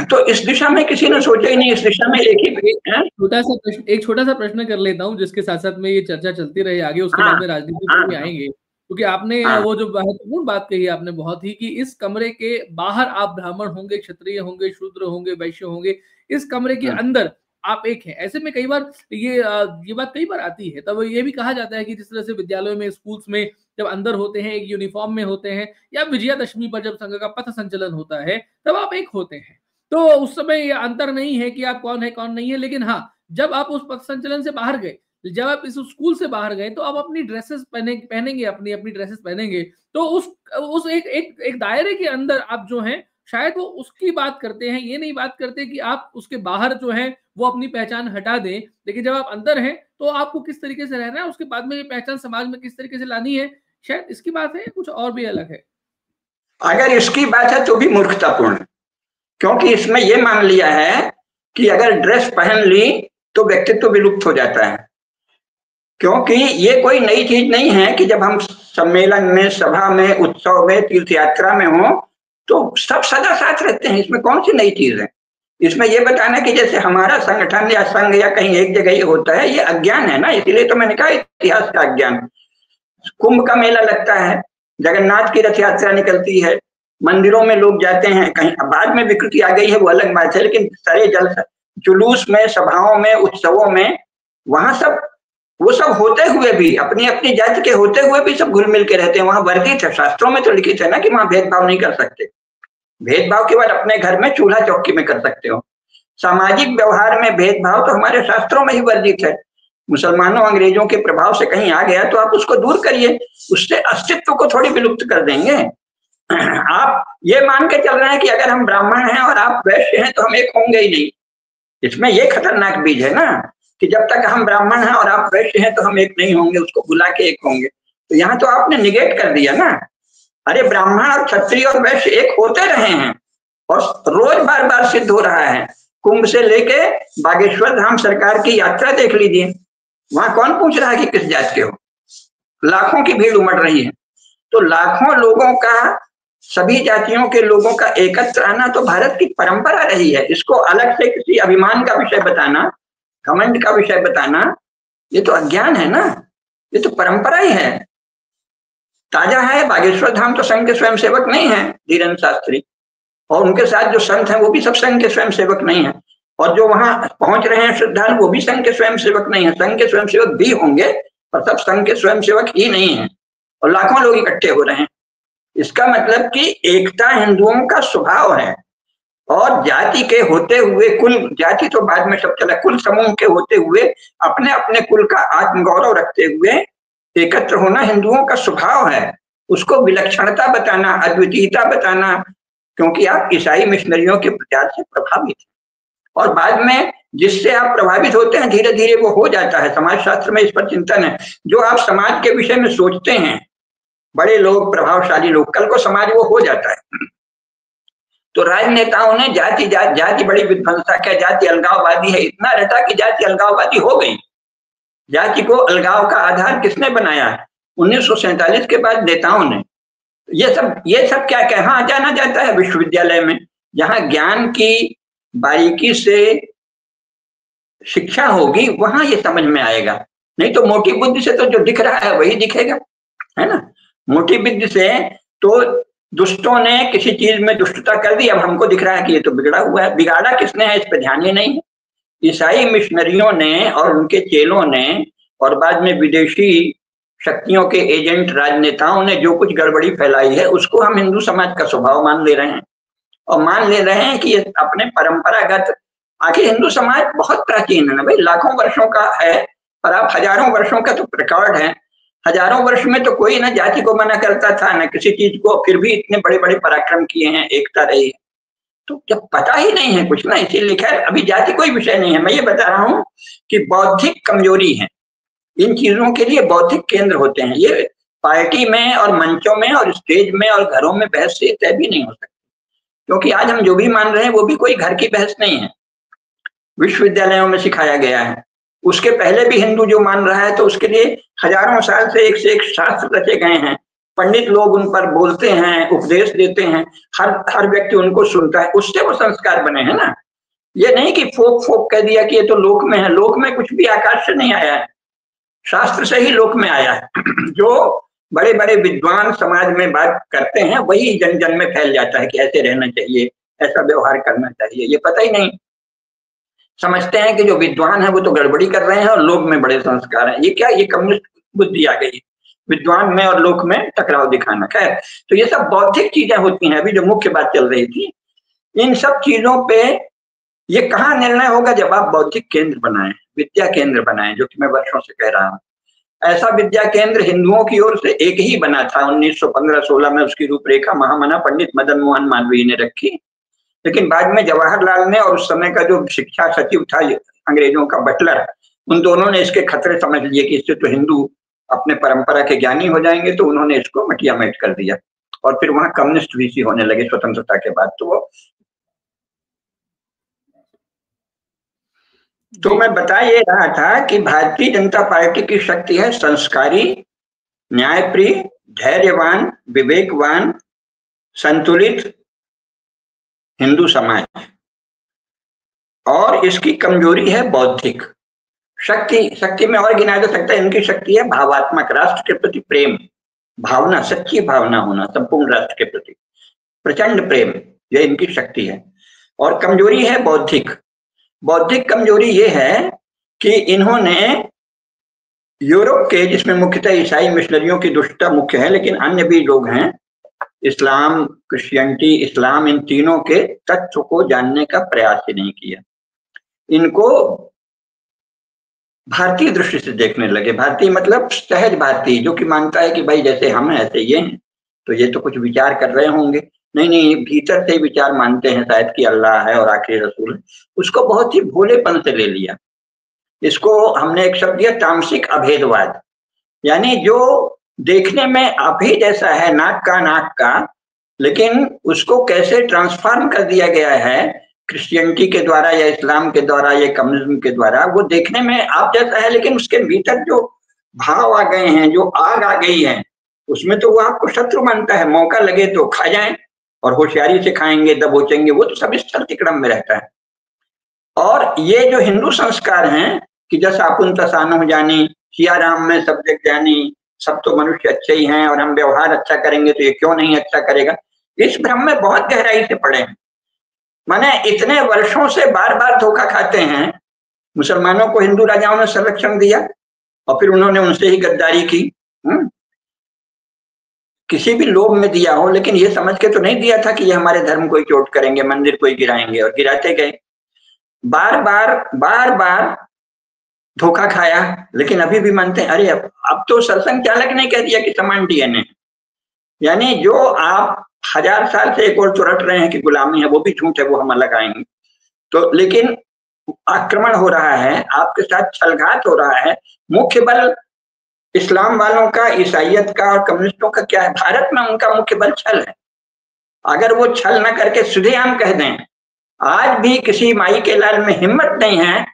Speaker 2: तो इस दिशा में किसी ने सोचा ही नहीं, इस दिशा में
Speaker 1: एक छोटा सा प्रश्न कर लेता हूँ, जिसके साथ साथ में ये चर्चा चलती रहे आगे, उसके बाद में राजनीति पर भी आएंगे, क्योंकि आपने वो जो महत्वपूर्ण बात कही आपने बहुत ही, कि इस कमरे के बाहर आप ब्राह्मण होंगे, क्षत्रिय होंगे, शूद्र होंगे, वैश्य होंगे, इस कमरे के अंदर आप एक हैं। ऐसे में कई बार ये बात कई बार आती है, तब ये भी कहा जाता है कि जिस तरह से विद्यालयों में, स्कूल्स में जब अंदर होते हैं, एक यूनिफॉर्म में होते हैं, या विजयादशमी पर जब संघ का पथ संचलन होता है, तब आप एक होते हैं। तो उस समय ये अंतर नहीं है कि आप कौन है कौन नहीं है, लेकिन हाँ, जब आप उस पथ संचलन से बाहर गए, जब आप इस स्कूल से बाहर गए, तो आप अपनी ड्रेसेस पहनेंगे, अपनी अपनी ड्रेसेस पहनेंगे, तो उस एक दायरे के अंदर आप जो हैं, शायद वो उसकी बात करते हैं, ये नहीं बात करते कि आप उसके बाहर जो है वो अपनी पहचान हटा दें। लेकिन जब आप अंदर हैं तो आपको किस तरीके से रहना है, उसके बाद में ये पहचान समाज में किस तरीके से लानी है, शायद इसकी बात है, कुछ और भी अलग है।
Speaker 2: अगर इसकी बात है तो भी मूर्खतापूर्ण, क्योंकि इसमें यह मान लिया है कि अगर ड्रेस पहन ली तो व्यक्तित्व विलुप्त हो जाता है। क्योंकि ये कोई नई चीज नहीं है कि जब हम सम्मेलन में, सभा में, उत्सव में, तीर्थ यात्रा में हो तो सब सदा साथ रहते हैं। इसमें कौन सी नई चीज है? इसमें यह बताना कि जैसे हमारा संगठन या संघ या कहीं एक जगह ये होता है, ये अज्ञान है ना। इसलिए तो मैंने कहा इतिहास का अज्ञान। कुंभ का मेला लगता है, जगन्नाथ की रथ यात्रा निकलती है, मंदिरों में लोग जाते हैं, कहीं बाद में विकृति आ गई है वो अलग बात है, लेकिन सरे जल जुलूस में, सभाओं में, उत्सवों में, वहां सब वो सब होते हुए भी, अपनी अपनी जाति के होते हुए भी सब घुल मिल के रहते हैं। वहां वर्जित है, शास्त्रों में तो लिखित है ना कि वहां भेदभाव नहीं कर सकते। भेदभाव केवल अपने घर में चूल्हा चौकी में कर सकते हो। सामाजिक व्यवहार में भेदभाव तो हमारे शास्त्रों में ही वर्जित है। मुसलमानों अंग्रेजों के प्रभाव से कहीं आ गया तो आप उसको दूर करिए, उससे अस्तित्व को थोड़ी विलुप्त कर देंगे। आप ये मान के चल रहे हैं कि अगर हम ब्राह्मण हैं और आप वैश्य हैं तो हम एक होंगे ही नहीं। इसमें ये खतरनाक बीज है ना कि जब तक हम ब्राह्मण हैं और आप वैश्य हैं तो हम एक नहीं होंगे, उसको बुला के एक होंगे। तो यहाँ तो आपने निगेट कर दिया ना। अरे ब्राह्मण और क्षत्रिय और वैश्य एक होते रहे हैं और रोज बार बार सिद्ध हो रहा है। कुंभ से लेके बागेश्वर धाम सरकार की यात्रा देख लीजिए, वहां कौन पूछ रहा है कि किस जात के हो, लाखों की भीड़ उमड़ रही है। तो लाखों लोगों का, सभी जातियों के लोगों का एकत्र आना तो भारत की परंपरा रही है। इसको अलग से किसी अभिमान का विषय बताना, घमंड का विषय बताना, ये तो अज्ञान है ना, ये तो परंपरा ही है। ताजा है, बागेश्वर धाम तो संघ के स्वयंसेवक नहीं है धीरेन्द्र शास्त्री, और उनके साथ जो संत हैं वो भी सब संघ के स्वयंसेवक नहीं है, और जो वहां पहुंच रहे हैं श्रद्धालु वो भी संघ के स्वयंसेवक नहीं है। संघ के स्वयंसेवक भी होंगे पर सब संघ के स्वयंसेवक ही नहीं है, और लाखों लोग इकट्ठे हो रहे हैं। इसका मतलब कि एकता हिंदुओं का स्वभाव है, और जाति के होते हुए, कुल जाति तो बाद में सब चला, कुल समूह के होते हुए अपने अपने कुल का आत्मगौरव रखते हुए एकत्र होना हिंदुओं का स्वभाव है। उसको विलक्षणता बताना, अद्वितीयता बताना, क्योंकि आप ईसाई मिशनरियों के प्रचार से प्रभावित हैं, और बाद में जिससे आप प्रभावित होते हैं धीरे धीरे वो हो जाता है। समाजशास्त्र में इस पर चिंतन है। जो आप समाज के विषय में सोचते हैं, बड़े लोग, प्रभावशाली लोग, कल को समाज वो हो जाता है। तो राजनेताओं ने जाति बड़ी विध्वंसक है, जाति अलगाववादी है, इतना रटा कि जाति अलगाववादी हो गई। जाति को अलगाव का आधार किसने बनाया है? 1947 के बाद नेताओं ने। ये सब क्या कहाँ जाना जाता है? विश्वविद्यालय में, जहां ज्ञान की बारीकी से शिक्षा होगी वहां ये समझ में आएगा। नहीं तो मोटी बुद्धि से तो जो दिख रहा है वही दिखेगा, है ना। मोटी बुद्धि से तो दुष्टों ने किसी चीज में दुष्टता कर दी, अब हमको दिख रहा है कि ये तो बिगड़ा हुआ है। बिगाड़ा किसने है इस पर ध्यान ही नहीं है। ईसाई मिशनरियों ने और उनके चेलों ने, और बाद में विदेशी शक्तियों के एजेंट राजनेताओं ने जो कुछ गड़बड़ी फैलाई है उसको हम हिंदू समाज का स्वभाव मान ले रहे हैं, और मान ले रहे हैं कि ये अपने परंपरागत। आखिर हिंदू समाज बहुत प्राचीन है ना भाई, लाखों वर्षों का है, पर आप हजारों वर्षों का तो रिकॉर्ड है। हजारों वर्ष में तो कोई ना जाति को मना करता था ना किसी चीज को, फिर भी इतने बड़े बड़े पराक्रम किए हैं, एकता रही है। तो जब पता ही नहीं है कुछ ना, इसीलिए खैर अभी जाति कोई विषय नहीं है। मैं ये बता रहा हूँ कि बौद्धिक कमजोरी है, इन चीजों के लिए बौद्धिक केंद्र होते हैं। ये पार्टी में और मंचों में और स्टेज में और घरों में बहस से तय भी नहीं हो सकती, क्योंकि आज हम जो भी मान रहे हैं वो भी कोई घर की बहस नहीं है, विश्वविद्यालयों में सिखाया गया है। उसके पहले भी हिंदू जो मान रहा है तो उसके लिए हजारों साल से एक शास्त्र रचे गए हैं, पंडित लोग उन पर बोलते हैं, उपदेश देते हैं, हर व्यक्ति उनको सुनता है, उससे वो संस्कार बने हैं ना। ये नहीं कि फोक कह दिया कि ये तो लोक में है। लोक में कुछ भी आकाश से नहीं आया है, शास्त्र से ही लोक में आया है। जो बड़े बड़े विद्वान समाज में बात करते हैं वही जन जन में फैल जाता है कि ऐसे रहना चाहिए, ऐसा व्यवहार करना चाहिए। ये पता ही नहीं, समझते हैं कि जो विद्वान है वो तो गड़बड़ी कर रहे हैं और लोक में बड़े संस्कार हैं। ये क्या, ये कम्युनिस्ट बुद्धि आ गई, विद्वान में और लोक में टकराव दिखाना। खैर, तो ये सब बौद्धिक चीजें होती हैं। अभी जो मुख्य बात चल रही थी, इन सब चीजों पे ये कहाँ निर्णय होगा? जब आप बौद्धिक केंद्र बनाएं, विद्या केंद्र बनाएं, जो कि मैं वर्षों से कह रहा हूँ। ऐसा विद्या केंद्र हिंदुओं की ओर से एक ही बना था 1915-16 में। उसकी रूपरेखा महामना पंडित मदन मोहन मालवीय ने रखी, लेकिन बाद में जवाहरलाल ने और उस समय का जो शिक्षा सचिव था अंग्रेजों का बटलर, उन दोनों ने इसके खतरे समझ लिए कि इससे तो हिंदू अपने परंपरा के ज्ञानी हो जाएंगे, तो उन्होंने इसको मटिया मेट कर दिया, और फिर वहां कम्युनिस्ट भी होने लगे स्वतंत्रता के बाद। तो मैं बता ये रहा था कि भारतीय जनता पार्टी की शक्ति है संस्कारी, न्यायप्रिय, धैर्यवान, विवेकवान, संतुलित हिंदू समाज, और इसकी कमजोरी है बौद्धिक शक्ति में और गिना जा सकता है। इनकी शक्ति है भावात्मक, राष्ट्र के प्रति प्रेम, भावना, सच्ची भावना होना संपूर्ण राष्ट्र के प्रति, प्रचंड प्रेम, यह इनकी शक्ति है। और कमजोरी है बौद्धिक कमजोरी ये है कि इन्होंने यूरोप के, जिसमें मुख्यतः ईसाई मिशनरियों की दुष्टता मुख्य है, लेकिन अन्य भी लोग हैं, इस्लाम, क्रिश्चियनिटी, इस्लाम, इन तीनों के तत्व को जानने का प्रयास ही नहीं किया। इनको भारतीय दृष्टि से देखने लगे। भारतीय मतलब सहज भारतीय, जो कि मानता है कि भाई जैसे हम हैं ऐसे ये हैं, तो ये तो कुछ विचार कर रहे होंगे। नहीं नहीं, भीतर से विचार मानते हैं शायद कि अल्लाह है और आखिरी रसूल है। उसको बहुत ही भोलेपन से ले लिया। इसको हमने एक शब्द दिया, तामसिक अभेदवाद। यानी जो देखने में अभेद जैसा है, नाक का, लेकिन उसको कैसे ट्रांसफॉर्म कर दिया गया है क्रिश्चियनिटी के द्वारा या इस्लाम के द्वारा या कम्युनिज्म के द्वारा। वो देखने में आप जैसा है, लेकिन उसके भीतर जो भाव आ गए हैं, जो आग आ गई है, उसमें तो वो आपको शत्रु मानता है। मौका लगे तो खा जाएं, और होशियारी से खाएंगे, दबोचेंगे, वो तो सब इस चलती क्रम में रहता है। और ये जो हिंदू संस्कार हैं कि जैसा अपुन तसानो जानी, सिया राम में सब जग जानी, सब तो मनुष्य अच्छे ही हैं और हम व्यवहार अच्छा करेंगे तो ये क्यों नहीं अच्छा करेगा, इस भ्रम में बहुत गहराई से पड़े हैं। माने इतने वर्षों से बार बार धोखा खाते हैं। मुसलमानों को हिंदू राजाओं ने संरक्षण दिया और फिर उन्होंने उनसे ही गद्दारी की। किसी भी लोभ में दिया हो, लेकिन ये समझ के तो नहीं दिया था कि ये हमारे धर्म को ही चोट करेंगे, मंदिर को ही गिराएंगे, और गिराते गए। बार बार धोखा खाया, लेकिन अभी भी मानते हैं। अरे अब तो सरसंघ चालक ने कह दिया कि समान डीएनए। यानी जो आप 1000 साल से एक और तो रट रहे हैं कि गुलामी है, वो भी झूठ है, वो हम अलग आएंगे। तो लेकिन आक्रमण हो रहा है, आपके साथ छलघात हो रहा है। मुख्य बल इस्लाम वालों का, ईसाइयत का और कम्युनिस्टों का क्या है? भारत में उनका मुख्य बल छल है। अगर वो छल न करके सीधेआम कह दें, आज भी किसी माई के लाल में हिम्मत नहीं है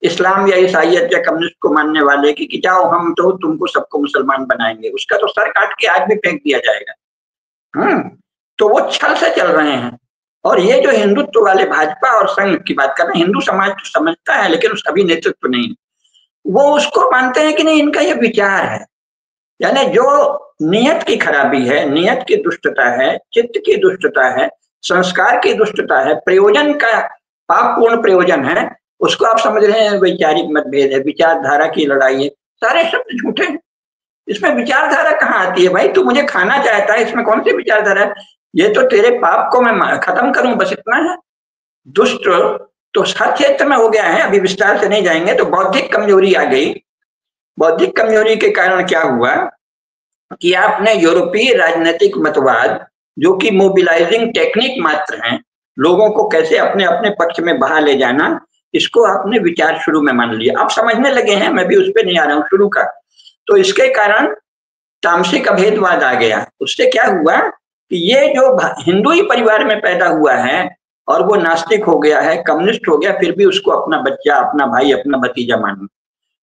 Speaker 2: इस्लाम या ईसाइयत या कम्युनिस्ट को मानने वाले कि जाओ हम तो तुमको सबको मुसलमान बनाएंगे, उसका तो सर काट के आज भी फेंक दिया जाएगा। तो वो छल से चल रहे हैं। और ये जो हिंदुत्व वाले भाजपा और संघ की बात कर रहे हैं, हिंदू समाज तो समझता है, लेकिन उसका भी नेतृत्व नहीं। वो उसको मानते हैं कि नहीं, इनका ये विचार है। यानी जो नियत की खराबी है, नियत की दुष्टता है, चित्त की दुष्टता है, संस्कार की दुष्टता है, प्रयोजन का पापपूर्ण प्रयोजन है, उसको आप समझ रहे हैं वैचारिक मतभेद है, विचारधारा की लड़ाई है। सारे शब्द झूठे हैं। इसमें विचारधारा कहाँ आती है? भाई तू मुझे खाना चाहता है, इसमें कौन सी विचारधारा है? ये तो तेरे पाप को मैं खत्म करूं, बस इतना है। दुष्ट तो हर क्षेत्र में हो गया है, अभी विस्तार से नहीं जाएंगे। तो बौद्धिक कमजोरी आ गई। बौद्धिक कमजोरी के कारण क्या हुआ कि आपने यूरोपीय राजनीतिक मतवाद, जो कि मोबिलाइजिंग टेक्निक मात्र हैं, लोगों को कैसे अपने अपने पक्ष में बहा ले जाना, इसको आपने विचार शुरू में मान लिया। आप समझने लगे हैं, मैं भी उस पर नहीं आ रहा हूँ शुरू का। तो इसके कारण तामसिक अभेदवाद आ गया। उससे क्या हुआ कि ये जो हिंदू ही परिवार में पैदा हुआ है और वो नास्तिक हो गया है, कम्युनिस्ट हो गया, फिर भी उसको अपना बच्चा, अपना भाई, अपना भतीजा मानो।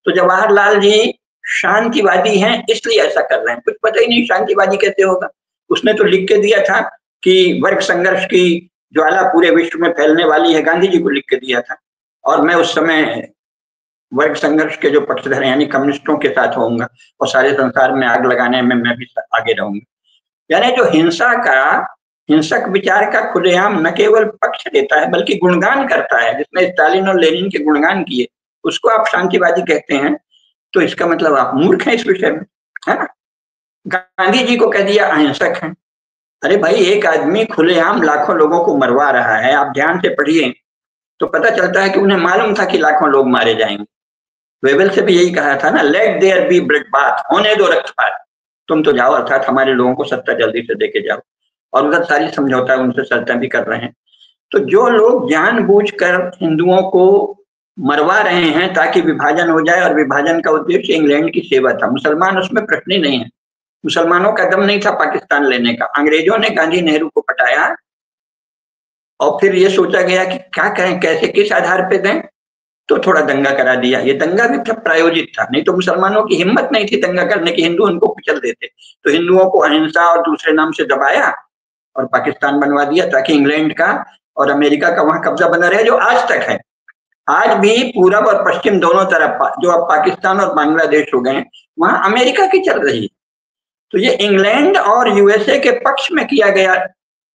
Speaker 2: तो जवाहरलाल जी शांतिवादी हैं, इसलिए ऐसा कर रहे हैं। कुछ पता ही नहीं शांतिवादी कैसे होगा। उसने तो लिख के दिया था कि वर्ग संघर्ष की ज्वाला पूरे विश्व में फैलने वाली है, गांधी जी को लिख के दिया था। और मैं उस समय वर्ग संघर्ष के जो पक्षधर यानी कम्युनिस्टों के साथ होऊंगा और सारे संसार में आग लगाने में मैं भी आगे रहूंगा। यानी जो हिंसक विचार का खुलेआम न केवल पक्ष लेता है बल्कि गुणगान करता है, जिसने स्टालिन और लेनिन के गुणगान किए, उसको आप शांतिवादी कहते हैं। तो इसका मतलब आप मूर्ख हैं इस विषय में, है ना? गांधी जी को कह दिया अहिंसक हैं। अरे भाई, एक आदमी खुलेआम लाखों लोगों को मरवा रहा है। आप ध्यान से पढ़िए तो पता चलता है कि उन्हें मालूम था कि लाखों लोग मारे जाएंगे। वेबल से भी यही कहा था ना, let there be blood bath, होने दो रक्तपात। तुम तो जाओ, अर्थात हमारे लोगों को सत्ता जल्दी से देके जाओ। और उधर सारी समझौता उनसे सत्ता भी कर रहे हैं। तो जो लोग जानबूझकर हिंदुओं को मरवा रहे हैं ताकि विभाजन हो जाए, और विभाजन का उद्देश्य इंग्लैंड की सेवा था, मुसलमान उसमें प्रश्न ही नहीं है। मुसलमानों का दम नहीं था पाकिस्तान लेने का। अंग्रेजों ने गांधी नेहरू को पटाया और फिर ये सोचा गया कि क्या करें, कैसे, किस आधार पे दें, तो थोड़ा दंगा करा दिया। ये दंगा भी प्रायोजित था, नहीं तो मुसलमानों की हिम्मत नहीं थी दंगा करने की, हिंदू उनको कुचल देते। तो हिंदुओं को अहिंसा और दूसरे नाम से दबाया और पाकिस्तान बनवा दिया ताकि इंग्लैंड का और अमेरिका का वहां कब्जा बना रहे, जो आज तक है। आज भी पूरब और पश्चिम दोनों तरफ जो अब पाकिस्तान और बांग्लादेश हो गए, वहां अमेरिका की चल रही है। तो ये इंग्लैंड और यूएसए के पक्ष में किया गया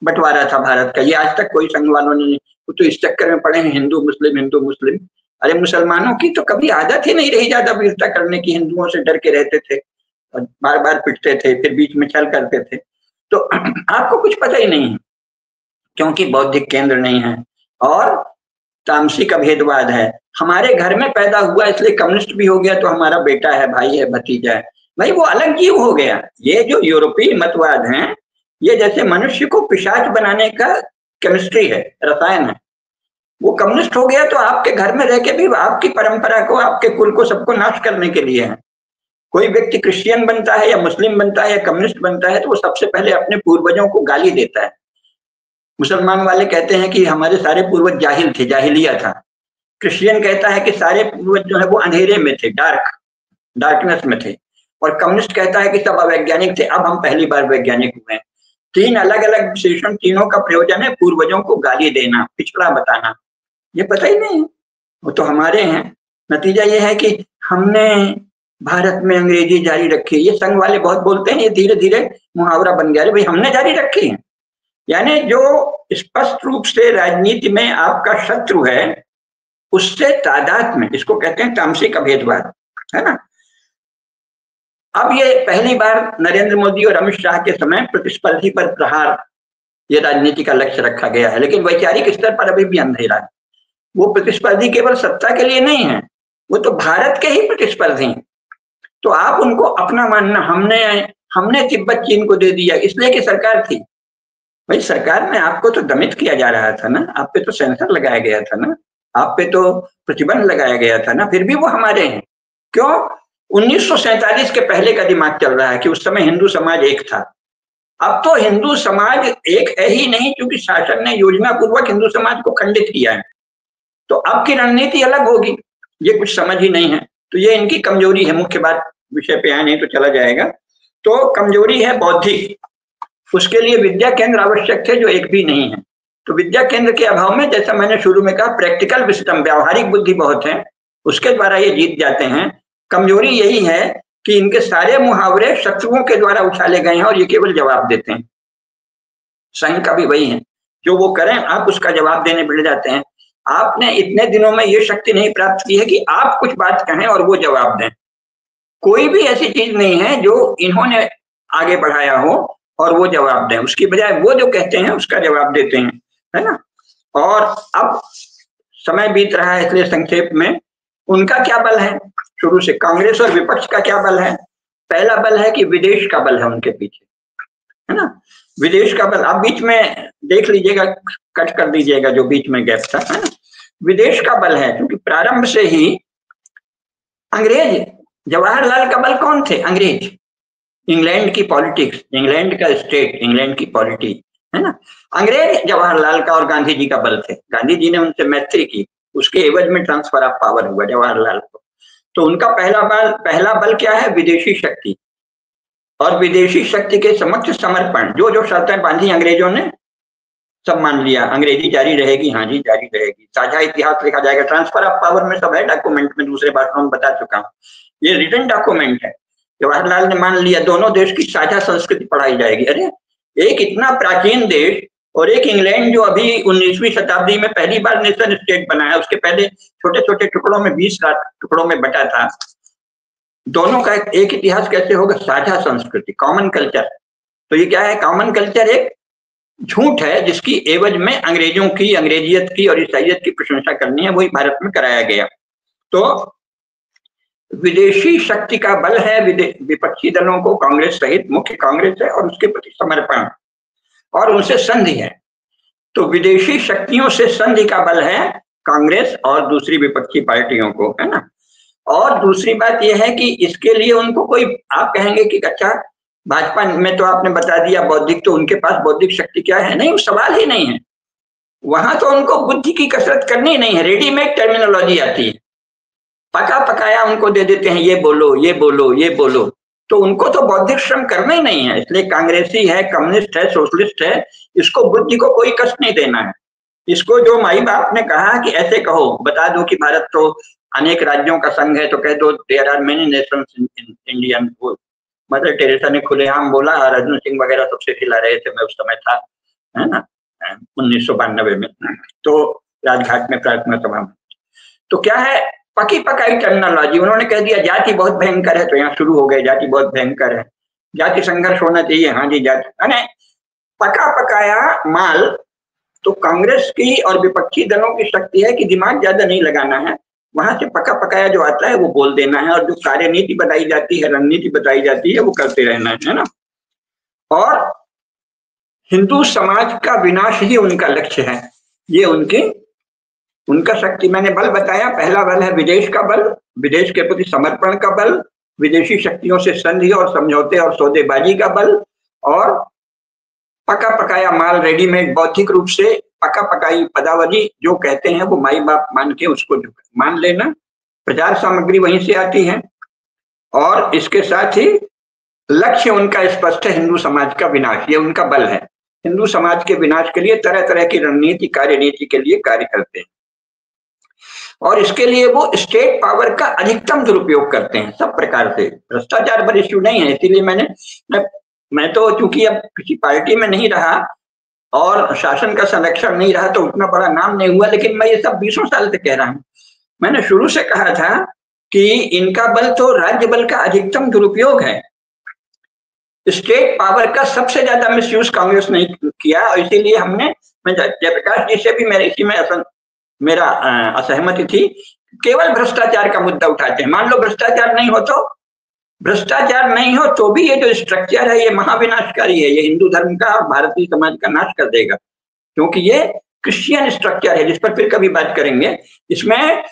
Speaker 2: बंटवारा था भारत का। ये आज तक कोई संघ वालों ने नहीं, तो इस चक्कर में पड़े हैं हिंदू मुस्लिम, हिंदू मुस्लिम। अरे मुसलमानों की तो कभी आदत ही नहीं रही ज्यादा वीरता करने की, हिंदुओं से डर के रहते थे और बार बार पिटते थे, फिर बीच में छल करते थे। तो आपको कुछ पता ही नहीं है, क्योंकि बौद्धिक केंद्र नहीं है और तामसिक अभेदवाद है। हमारे घर में पैदा हुआ इसलिए कम्युनिस्ट भी हो गया, तो हमारा बेटा है, भाई है, भतीजा है, भाई वो अलग जीव हो गया। ये जो यूरोपीय मतवाद हैं, ये जैसे मनुष्य को पिशाच बनाने का केमिस्ट्री है, रसायन है। वो कम्युनिस्ट हो गया तो आपके घर में रह के भी आपकी परंपरा को, आपके कुल को, सबको नाश करने के लिए है। कोई व्यक्ति क्रिश्चियन बनता है या मुस्लिम बनता है या कम्युनिस्ट बनता है तो वो सबसे पहले अपने पूर्वजों को गाली देता है। मुसलमान वाले कहते हैं कि हमारे सारे पूर्वज जाहिल थे, जाहिलिया था। क्रिश्चियन कहता है कि सारे पूर्वज जो है वो अंधेरे में थे, डार्कनेस में थे। और कम्युनिस्ट कहता है कि सब अवैज्ञानिक थे, अब हम पहली बार वैज्ञानिक हुए हैं। तीन अलग अलग विशेषण, तीनों का प्रयोजन है पूर्वजों को गाली देना, पिछड़ा बताना। ये पता ही नहीं है, वो तो हमारे हैं। नतीजा ये है कि हमने भारत में अंग्रेजी जारी रखी। ये संघ वाले बहुत बोलते हैं, ये धीरे धीरे मुहावरा बन गया है, भाई हमने जारी रखी है। यानी जो स्पष्ट रूप से राजनीति में आपका शत्रु है, उससे तादाद में, इसको कहते हैं तामसिक अभेदवाद, है ना। अब ये पहली बार नरेंद्र मोदी और अमित शाह के समय प्रतिस्पर्धी पर प्रहार, ये राजनीति का लक्ष्य रखा गया है। लेकिन वैचारिक स्तर पर अभी भी अंधेरा है। वो प्रतिस्पर्धी केवल सत्ता के लिए नहीं है, वो तो भारत के ही प्रतिस्पर्धी हैं। तो आप उनको अपना मानना, हमने तिब्बत चीन को दे दिया इसलिए कि सरकार थी। भाई सरकार में आपको तो दमित किया जा रहा था ना, आप पे तो सेंसर लगाया गया था ना, आप पे तो प्रतिबंध लगाया गया था ना, फिर भी वो हमारे हैं। क्यों? 1947 के पहले का दिमाग चल रहा है कि उस समय हिंदू समाज एक था। अब तो हिंदू समाज एक है ही नहीं, क्योंकि शासन ने योजना पूर्वक हिंदू समाज को खंडित किया है। तो अब की रणनीति अलग होगी, ये कुछ समझ ही नहीं है। तो ये इनकी कमजोरी है। मुख्य बात विषय पे आए नहीं तो चला जाएगा। तो कमजोरी है बौद्धिक, उसके लिए विद्या केंद्र आवश्यक थे जो एक भी नहीं है। तो विद्या केंद्र के अभाव में, जैसा मैंने शुरू में कहा, प्रैक्टिकल विस्डम, व्यावहारिक बुद्धि बहुत है, उसके द्वारा ये जीत जाते हैं। कमजोरी यही है कि इनके सारे मुहावरे शत्रुओं के द्वारा उछाले गए हैं और ये केवल जवाब देते हैं। संघ का भी वही है, जो वो करें आप उसका जवाब देने बैठ जाते हैं। आपने इतने दिनों में ये शक्ति नहीं प्राप्त की है कि आप कुछ बात कहें और वो जवाब दें। कोई भी ऐसी चीज नहीं है जो इन्होंने आगे बढ़ाया हो और वो जवाब दें, उसकी बजाय वो जो कहते हैं उसका जवाब देते हैं, है ना। और अब समय बीत रहा है इसलिए संक्षेप में उनका क्या बल है। शुरू से कांग्रेस और विपक्ष का क्या बल है। पहला बल है कि विदेश का बल है उनके पीछे, है ना। विदेश का बल, आप बीच में देख लीजिएगा, कट कर दीजिएगा जो बीच में गैप था, है ना। विदेश का बल है क्योंकि प्रारंभ से ही अंग्रेज, जवाहरलाल का बल कौन थे? अंग्रेज, इंग्लैंड की पॉलिटिक्स, इंग्लैंड का स्टेट, इंग्लैंड की पॉलिटी, है ना। अंग्रेज जवाहरलाल का और गांधी जी का बल थे। गांधी जी ने उनसे मैत्री की, उसके एवज में ट्रांसफर ऑफ पावर हुआ जवाहरलाल को। तो उनका पहला बल क्या है? विदेशी शक्ति। और विदेशी शक्ति के समक्ष समर्पण, जो जो शर्तें बांधी अंग्रेजों ने सब मान लिया। अंग्रेजी जारी रहेगी, हाँ जी जारी रहेगी। साझा इतिहास लिखा जाएगा, ट्रांसफर ऑफ पावर में सब है डॉक्यूमेंट में, दूसरे भाषणों में बता चुका हूँ, ये रिटन डॉक्यूमेंट है। जवाहरलाल ने मान लिया दोनों देश की साझा संस्कृति पढ़ाई जाएगी। अरे एक इतना प्राचीन देश और एक इंग्लैंड जो अभी 19वीं शताब्दी में पहली बार नेशन स्टेट बना है, उसके पहले छोटे छोटे टुकड़ों में 20 टुकड़ों में बटा था। दोनों का एक इतिहास कैसे होगा? साझा संस्कृति, कॉमन कल्चर। तो ये क्या है? कॉमन कल्चर एक झूठ है जिसकी एवज में अंग्रेजों की, अंग्रेजियत की और ईसाइयत की प्रशंसा करनी है, वही भारत में कराया गया। तो विदेशी शक्ति का बल है विपक्षी दलों को, कांग्रेस सहित, मुख्य कांग्रेस है और उसके प्रति समर्पण और उनसे संधि है। तो विदेशी शक्तियों से संधि का बल है कांग्रेस और दूसरी विपक्षी पार्टियों को, है ना। और दूसरी बात यह है कि इसके लिए उनको कोई, आप कहेंगे कि अच्छा भाजपा में तो आपने बता दिया बौद्धिक, तो उनके पास बौद्धिक शक्ति क्या है? नहीं, सवाल ही नहीं है। वहां तो उनको बुद्धि की कसरत करनी नहीं है, रेडीमेड टर्मिनोलॉजी आती है, पका पकाया उनको दे देते हैं, ये बोलो ये बोलो ये बोलो। तो उनको तो बौद्धिक श्रम करना ही नहीं है। इसलिए कांग्रेसी है, कम्युनिस्ट है, सोशलिस्ट है, इसको बुद्धि को कोई कष्ट नहीं देना है। इसको जो माई बाप ने कहा कि ऐसे कहो, बता दो कि भारत तो अनेक राज्यों का संघ है, तो कह दो there are many nations in Indian. Mother Teresa ने खुलेआम बोला, अर्जुन सिंह वगैरह सबसे खिला रहे थे, मैं उस समय था, है ना, 1992 में, तो राजघाट में प्रार्थना सभा में। तो क्या है? पकी पकाई टर्मिनोलॉजी। उन्होंने कह दिया जाति बहुत भयंकर है, तो यहाँ शुरू हो गए जाति बहुत भयंकर है। जाति संघर्ष होना चाहिए, हाँ जी जाति, अरे पका पकाया माल। तो कांग्रेस की और विपक्षी दलों की शक्ति है कि दिमाग ज्यादा नहीं लगाना है, वहां से पका पकाया जो आता है वो बोल देना है, और जो कार्यनीति बताई जाती है, रणनीति बताई जाती है, वो करते रहना है ना। और हिंदू समाज का विनाश ही उनका लक्ष्य है, ये उनका शक्ति। मैंने बल बताया, पहला बल है विदेश का बल, विदेश के प्रति समर्पण का बल, विदेशी शक्तियों से संधि और समझौते और सौदेबाजी का बल, और पका पकाया माल, रेडीमेड, बौद्धिक रूप से पका पकाई पदावली जो कहते हैं वो माई बाप मान के उसको मान लेना, प्रचार सामग्री वहीं से आती है। और इसके साथ ही लक्ष्य उनका स्पष्ट है, हिंदू समाज का विनाश, ये उनका बल है। हिंदू समाज के विनाश के लिए तरह तरह की रणनीति, कार्यनीति के लिए कार्य करते हैं, और इसके लिए वो स्टेट पावर का अधिकतम दुरुपयोग करते हैं सब प्रकार से। भ्रष्टाचार पर इश्यू नहीं है, इसीलिए मैं तो चूंकि अब किसी पार्टी में नहीं रहा और शासन का संरक्षण नहीं रहा तो उतना बड़ा नाम नहीं हुआ, लेकिन मैं ये सब 20 साल से कह रहा हूं। मैंने शुरू से कहा था कि इनका बल तो राज्य बल का अधिकतम दुरुपयोग है, स्टेट पावर का सबसे ज्यादा मिसयूज कांग्रेस ने किया, और इसीलिए मैं जयप्रकाश जी से भी मेरा असहमति थी। केवल भ्रष्टाचार का मुद्दा उठाते हैं, मान लो भ्रष्टाचार नहीं हो तो भी ये जो स्ट्रक्चर है ये महाविनाशकारी है, ये हिंदू धर्म का और भारतीय समाज का नाश कर देगा, क्योंकि ये क्रिश्चियन स्ट्रक्चर है, जिस पर फिर कभी बात करेंगे। इसमें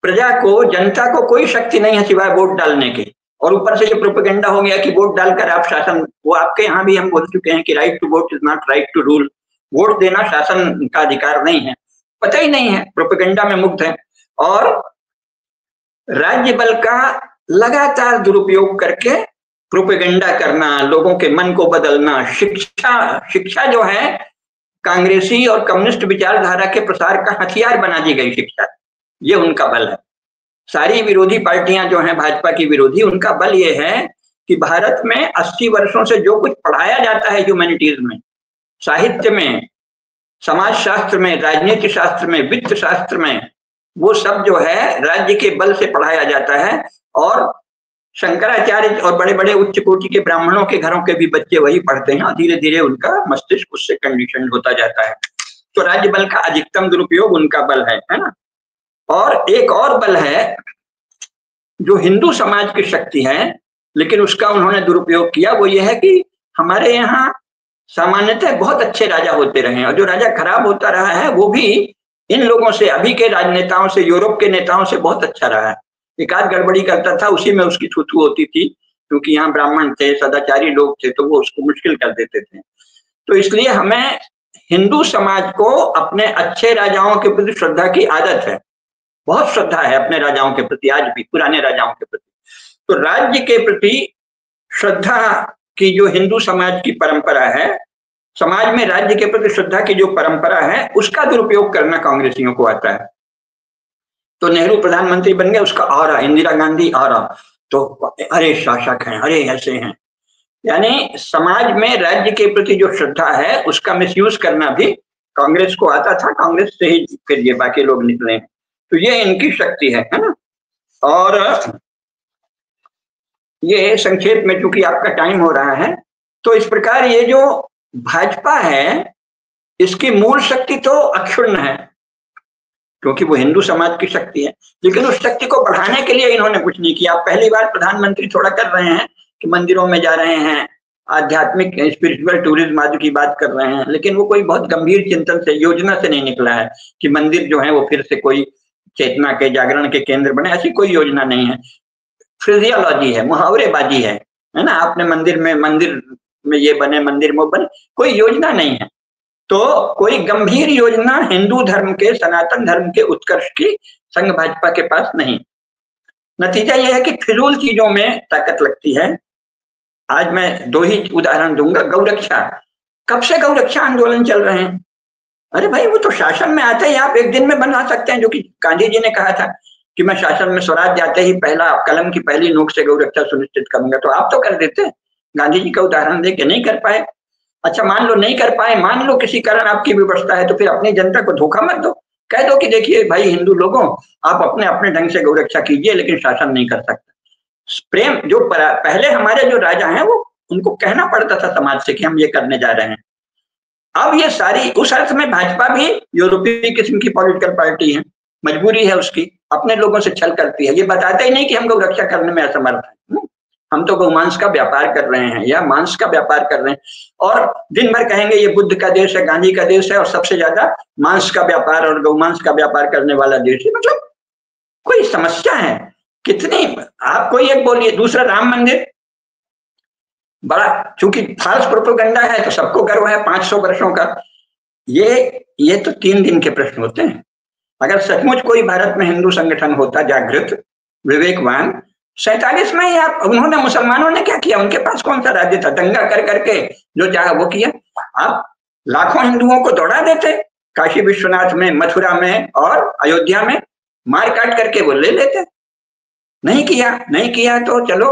Speaker 2: प्रजा को, जनता को कोई शक्ति नहीं है सिवाय वोट डालने की, और ऊपर से ये प्रोपेगेंडा हो गया कि वोट डालकर आप शासन, वो आपके यहाँ भी हम बोल चुके हैं कि right to vote is not right to rule, vote देना शासन का अधिकार नहीं है, पता ही नहीं है, प्रोपेगेंडा में मुक्त है। और राज्य बल का लगातार दुरुपयोग करके प्रोपेगेंडा करना, लोगों के मन को बदलना, शिक्षा जो है कांग्रेसी और कम्युनिस्ट विचारधारा के प्रसार का हथियार बना दी गई शिक्षा, ये उनका बल है। सारी विरोधी पार्टियां जो हैं भाजपा की विरोधी, उनका बल ये है कि भारत में 80 वर्षों से जो कुछ पढ़ाया जाता है ह्यूमैनिटीज में, साहित्य में, समाज शास्त्र में, राजनीति शास्त्र में, वित्त शास्त्र में, वो सब जो है राज्य के बल से पढ़ाया जाता है। और शंकराचार्य और बड़े बड़े उच्च कोटि के ब्राह्मणों के घरों के भी बच्चे वही पढ़ते हैं, और धीरे धीरे उनका मस्तिष्क उससे कंडीशन होता जाता है। तो राज्य बल का अधिकतम दुरुपयोग उनका बल है ना। और एक और बल है जो हिंदू समाज की शक्ति है, लेकिन उसका उन्होंने दुरुपयोग किया, वो ये है कि हमारे यहाँ सामान्यतः बहुत अच्छे राजा होते रहे, और जो राजा खराब होता रहा है वो भी इन लोगों से, अभी के राजनेताओं से, यूरोप के नेताओं से बहुत अच्छा रहा है। एक आध गड़बड़ी करता था, उसी में उसकी थू होती थी, क्योंकि यहाँ ब्राह्मण थे, सदाचारी लोग थे, तो वो उसको मुश्किल कर देते थे। तो इसलिए हमें हिंदू समाज को अपने अच्छे राजाओं के प्रति श्रद्धा की आदत है, बहुत श्रद्धा है अपने राजाओं के प्रति, आज भी पुराने राजाओं के प्रति। तो राज्य के प्रति श्रद्धा की जो हिंदू समाज की परंपरा है, समाज में राज्य के प्रति श्रद्धा की जो परंपरा है, उसका दुरुपयोग करना कांग्रेसियों को आता है। तो नेहरू प्रधानमंत्री बन गए, उसका ऑरा, इंदिरा गांधी ऑरा, तो अरे शासक हैं, अरे ऐसे हैं, यानी समाज में राज्य के प्रति जो श्रद्धा है उसका मिसयूज करना भी कांग्रेस को आता था, कांग्रेस से ही फिर ये बाकी लोग निकले हैं। तो ये इनकी शक्ति है ना। और ये संक्षेप में, चूंकि आपका टाइम हो रहा है, तो इस प्रकार ये जो भाजपा है इसकी मूल शक्ति तो अक्षुण्ण है, क्योंकि वो हिंदू समाज की शक्ति है, लेकिन उस शक्ति को बढ़ाने के लिए इन्होंने कुछ नहीं किया। पहली बार प्रधानमंत्री थोड़ा कर रहे हैं कि मंदिरों में जा रहे हैं, आध्यात्मिक स्पिरिचुअल टूरिज्म आदि की बात कर रहे हैं, लेकिन वो कोई बहुत गंभीर चिंतन से, योजना से नहीं निकला है कि मंदिर जो है वो फिर से कोई चेतना के, जागरण के केंद्र बने, ऐसी कोई योजना नहीं है। फ्रेजियोलॉजी है, मुहावरेबाजी है ना। आपने मंदिर में ये बने, मंदिर में बने, कोई योजना नहीं है। तो कोई गंभीर योजना हिंदू धर्म के, सनातन धर्म के उत्कर्ष की संघ भाजपा के पास नहीं। नतीजा यह है कि फिजूल चीजों में ताकत लगती है। आज मैं 2 ही उदाहरण दूंगा। गौरक्षा, कब से गौरक्षा आंदोलन चल रहे हैं? अरे भाई, वो तो शासन में आते ही आप एक दिन में बना सकते हैं, जो कि गांधी जी ने कहा था कि मैं शासन में स्वराज जाते ही पहला कलम की पहली नोक से गौरक्षा सुनिश्चित करूंगा, तो आप तो कर देते। गांधी जी का उदाहरण दे के नहीं कर पाए। अच्छा, मान लो नहीं कर पाए, मान लो किसी कारण आपकी व्यवस्था है, तो फिर अपनी जनता को धोखा मत दो, कह दो कि देखिए भाई हिंदू लोगों, आप अपने अपने ढंग से गौरक्षा कीजिए, लेकिन शासन नहीं कर सकता। प्रेम, जो पहले हमारे जो राजा हैं वो उनको कहना पड़ता था समाज से कि हम ये करने जा रहे हैं। अब ये सारी, उस अर्थ में भाजपा भी यूरोपीय किस्म की पॉलिटिकल पार्टी है, मजबूरी है उसकी, अपने लोगों से छल करती है। ये बताते ही नहीं कि हम गौ रक्षा करने में असमर्थ हैं, हम तो गौमांस का व्यापार कर रहे हैं या मांस का व्यापार कर रहे हैं, और दिन भर कहेंगे ये बुद्ध का देश है, गांधी का देश है, और सबसे ज्यादा मांस का व्यापार और गौमांस का व्यापार करने वाला देश है। मतलब कोई समस्या है कितनी? आप कोई एक बोलिए। दूसरा, राम मंदिर बड़ा, चूंकि फाल्स प्रोपेगेंडा है तो सबको गर्व है 500 वर्षों का। ये तो 3 दिन के प्रश्न होते हैं। अगर सचमुच कोई भारत में हिंदू संगठन होता जागृत, विवेकवान, 47 में ही आप, उन्होंने, मुसलमानों ने क्या किया? उनके पास कौन सा राज्य था? दंगा कर करके जो चाहा वो किया। आप लाखों हिंदुओं को दौड़ा देते काशी विश्वनाथ में, मथुरा में और अयोध्या में, मार काट करके वो ले लेते। नहीं किया तो चलो,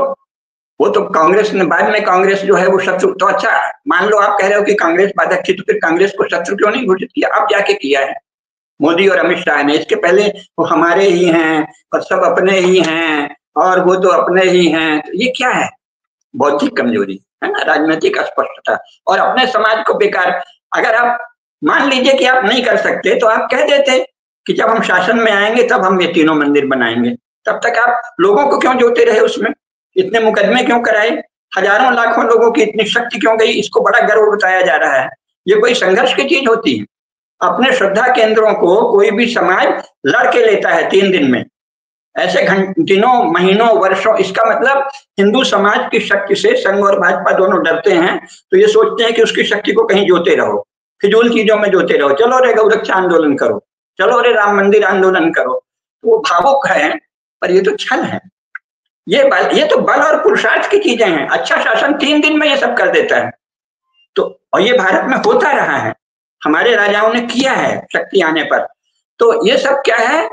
Speaker 2: वो तो कांग्रेस ने बाद में, कांग्रेस जो है वो शत्रु, तो अच्छा मान लो आप कह रहे हो कि कांग्रेस बाधक थी, तो फिर कांग्रेस को शत्रु क्यों नहीं घोषित किया? अब जाके किया है मोदी और अमित शाह ने। इसके पहले वो हमारे ही हैं और सब अपने ही हैं और वो तो अपने ही हैं। तो ये क्या है? बौद्धिक कमजोरी है ना, राजनीतिक अस्पष्टता और अपने समाज को बेकार। अगर आप मान लीजिए कि आप नहीं कर सकते तो आप कह देते कि जब हम शासन में आएंगे तब हम ये तीनों मंदिर बनाएंगे। तब तक आप लोगों को क्यों जोते रहे उसमें? इतने मुकदमे क्यों कराए? हजारों लाखों लोगों की इतनी शक्ति क्यों गई? इसको बड़ा गर्व बताया जा रहा है। ये कोई संघर्ष की चीज होती है? अपने श्रद्धा केंद्रों को कोई भी समाज लड़के लेता है 3 दिन में, ऐसे दिनों, महीनों, वर्षों। इसका मतलब हिंदू समाज की शक्ति से संघ और भाजपा दोनों डरते हैं, तो ये सोचते हैं कि उसकी शक्ति को कहीं जोते रहो, फिजूल चीजों में जोते रहो। चलो रे गौ रक्षा आंदोलन करो, चलो रे राम मंदिर आंदोलन करो। तो वो भावुक है, पर ये तो छल है। ये तो बल और पुरुषार्थ की चीजें हैं। अच्छा शासन 3 दिन में ये सब कर देता है। तो और ये भारत में होता रहा है, हमारे राजाओं ने किया है शक्ति आने पर। तो ये सब क्या है?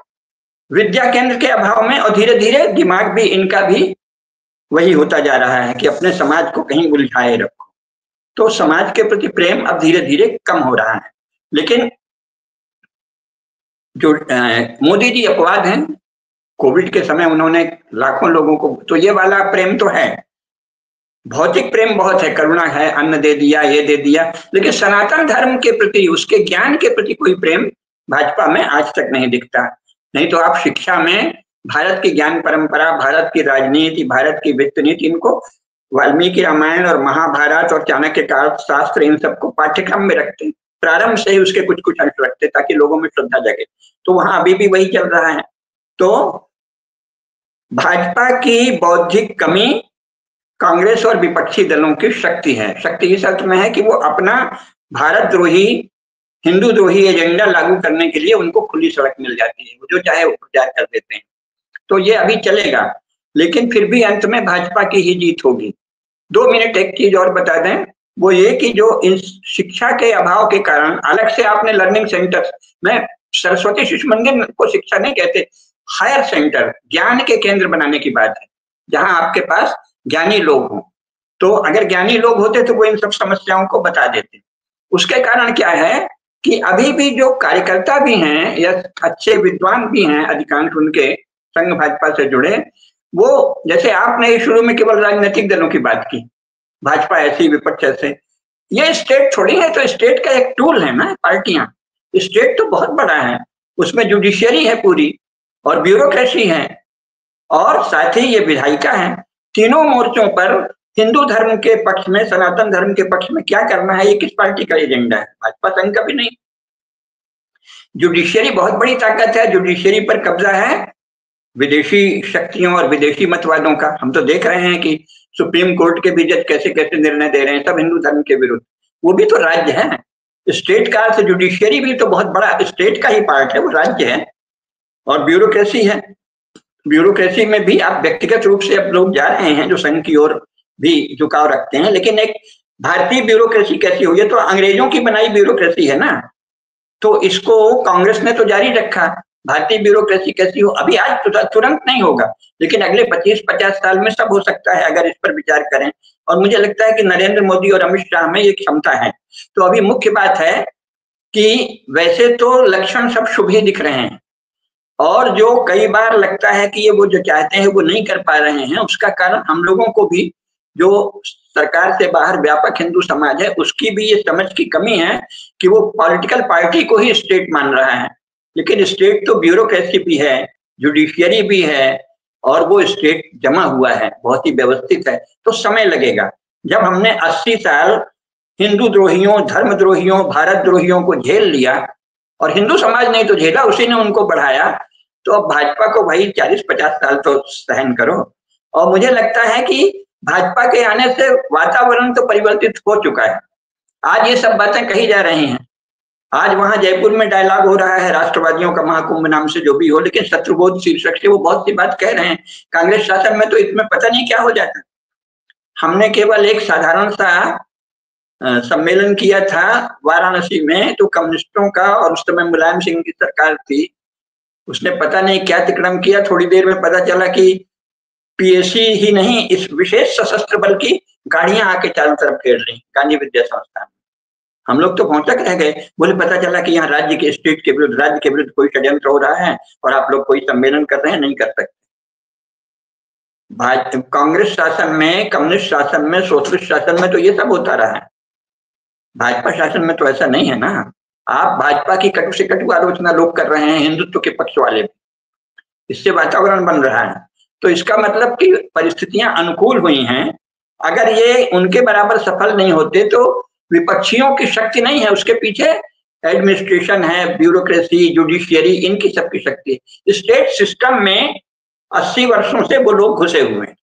Speaker 2: विद्या केंद्र के अभाव में, और धीरे धीरे दिमाग भी इनका भी वही होता जा रहा है कि अपने समाज को कहीं उलझाए रखो। तो समाज के प्रति प्रेम अब धीरे धीरे कम हो रहा है। लेकिन जो मोदी जी अपवाद हैं, कोविड के समय उन्होंने लाखों लोगों को, तो ये वाला प्रेम तो है, भौतिक प्रेम बहुत है, करुणा है, अन्न दे दिया, ये दे दिया, लेकिन सनातन धर्म के प्रति, उसके ज्ञान के प्रति कोई प्रेम भाजपा में आज तक नहीं दिखता। नहीं तो आप शिक्षा में भारत की ज्ञान परंपरा, भारत की राजनीति, भारत की वित्त नीति, इनको वाल्मीकि रामायण और महाभारत और चाणक्य का शास्त्र, इन सबको पाठ्यक्रम में रखते, प्रारंभ से ही उसके कुछ कुछ अंश रखते ताकि लोगों में श्रद्धा जगे। तो वहां अभी भी वही चल रहा है। तो भाजपा की बौद्धिक कमी कांग्रेस और विपक्षी दलों की शक्ति है। शक्ति इस अर्थ में है कि वो अपना भारत द्रोही, हिंदू द्रोही एजेंडा लागू करने के लिए उनको खुली सड़क मिल जाती है, वो जो चाहे वो प्रचार कर देते हैं। तो ये अभी चलेगा, लेकिन फिर भी अंत में भाजपा की ही जीत होगी। 2 मिनट एक चीज और बता दें, वो ये कि जो इन शिक्षा के अभाव के कारण, अलग से आपने लर्निंग सेंटर, मैं सरस्वती शिशु मंदिर को शिक्षा नहीं कहते, हायर सेंटर, ज्ञान के केंद्र बनाने की बात है, जहां आपके पास ज्ञानी लोग हों। तो अगर ज्ञानी लोग होते तो वो इन सब समस्याओं को बता देते। उसके कारण क्या है कि अभी भी जो कार्यकर्ता भी हैं या अच्छे विद्वान भी हैं, अधिकांश उनके संघ भाजपा से जुड़े, वो, जैसे आपने शुरू में केवल राजनीतिक दलों की बात की, भाजपा ऐसी, विपक्ष ऐसे, ये स्टेट थोड़ी है। तो स्टेट का एक टूल है ना पार्टियां। स्टेट तो बहुत बड़ा है, उसमें जुडिशियरी है पूरी, और ब्यूरोक्रेसी है, और साथ ही ये विधायिका है। तीनों मोर्चों पर हिंदू धर्म के पक्ष में, सनातन धर्म के पक्ष में क्या करना है, ये किस पार्टी का एजेंडा है? भाजपा संघ का भी नहीं। जुडिशियरी बहुत बड़ी ताकत है, जुडिशियरी पर कब्जा है विदेशी शक्तियों और विदेशी मतवादों का। हम तो देख रहे हैं कि सुप्रीम कोर्ट के भी जज कैसे कैसे निर्णय दे रहे हैं, सब हिंदू धर्म के विरुद्ध। वो भी तो राज्य है, स्टेट का अर्थ जुडिशियरी भी तो बहुत बड़ा स्टेट का ही पार्ट है, वो राज्य है। और ब्यूरोक्रेसी है, ब्यूरोक्रेसी में भी आप व्यक्तिगत रूप से अब लोग जा रहे हैं जो संघ की ओर भी झुकाव रखते हैं, लेकिन एक भारतीय ब्यूरोक्रेसी कैसी हो? ये तो अंग्रेजों की बनाई ब्यूरोक्रेसी है ना, तो इसको कांग्रेस ने तो जारी रखा। भारतीय ब्यूरोक्रेसी कैसी हो? अभी आज तुरंत नहीं होगा, लेकिन अगले 25-50 साल में सब हो सकता है अगर इस पर विचार करें। और मुझे लगता है कि नरेंद्र मोदी और अमित शाह में ये क्षमता है। तो अभी मुख्य बात है कि वैसे तो लक्षण सब शुभ ही दिख रहे हैं, और जो कई बार लगता है कि ये वो जो चाहते हैं वो नहीं कर पा रहे हैं, उसका कारण हम लोगों को भी जो सरकार से बाहर व्यापक हिंदू समाज है, उसकी भी ये समझ की कमी है कि वो पॉलिटिकल पार्टी को ही स्टेट मान रहा है। लेकिन स्टेट तो ब्यूरोक्रेसी भी है, जुडिशियरी भी है, और वो स्टेट जमा हुआ है, बहुत ही व्यवस्थित है, तो समय लगेगा। जब हमने 80 साल हिंदू द्रोहियों, धर्म द्रोहियों, भारत द्रोहियों को झेल लिया, और हिंदू समाज नहीं तो झेला, उसी ने उनको बढ़ाया, तो अब भाजपा को भाई 40-50 साल तो सहन करो। और मुझे लगता है कि भाजपा के आने से वातावरण तो परिवर्तित हो चुका है। आज ये सब बातें कही जा रही हैं, आज वहां जयपुर में डायलॉग हो रहा है राष्ट्रवादियों का महाकुंभ नाम से, जो भी हो, लेकिन शत्रुबोध शीर्षक से वो बहुत सी बात कह रहे हैं। कांग्रेस शासन में तो इसमें पता नहीं क्या हो जाता। हमने केवल एक साधारण सा सम्मेलन किया था वाराणसी में, तो कम्युनिस्टों का, और उस समय मुलायम सिंह की सरकार थी, उसने पता नहीं क्या अतिक्रम किया। थोड़ी देर में पता चला कि पीएसी ही नहीं, इस विशेष सशस्त्र बल की गाड़ियां आके चारों तरफ घेर ली गांधी विद्या संस्थान। हम लोग तो भौचक रह गए, बोले पता चला कि यहाँ राज्य के, स्टेट के विरुद्ध, राज्य के विरुद्ध कोई षड्यंत्र हो रहा है और आप लोग कोई सम्मेलन कर रहे हैं, नहीं कर सकते। कांग्रेस शासन में, कम्युनिस्ट शासन में, सोशलिस्ट शासन में तो ये सब होता रहा है। भाजपा शासन में तो ऐसा नहीं है ना। आप भाजपा की कटु से कटु आलोचना लोग कर रहे हैं, हिंदुत्व के पक्ष वाले, इससे वातावरण बन रहा है। तो इसका मतलब कि परिस्थितियां अनुकूल हुई हैं। अगर ये उनके बराबर सफल नहीं होते तो विपक्षियों की शक्ति नहीं है, उसके पीछे एडमिनिस्ट्रेशन है, ब्यूरोक्रेसी, जुडिशियरी, इनकी सबकी शक्ति। स्टेट सिस्टम में 80 वर्षों से वो लोग घुसे हुए हैं।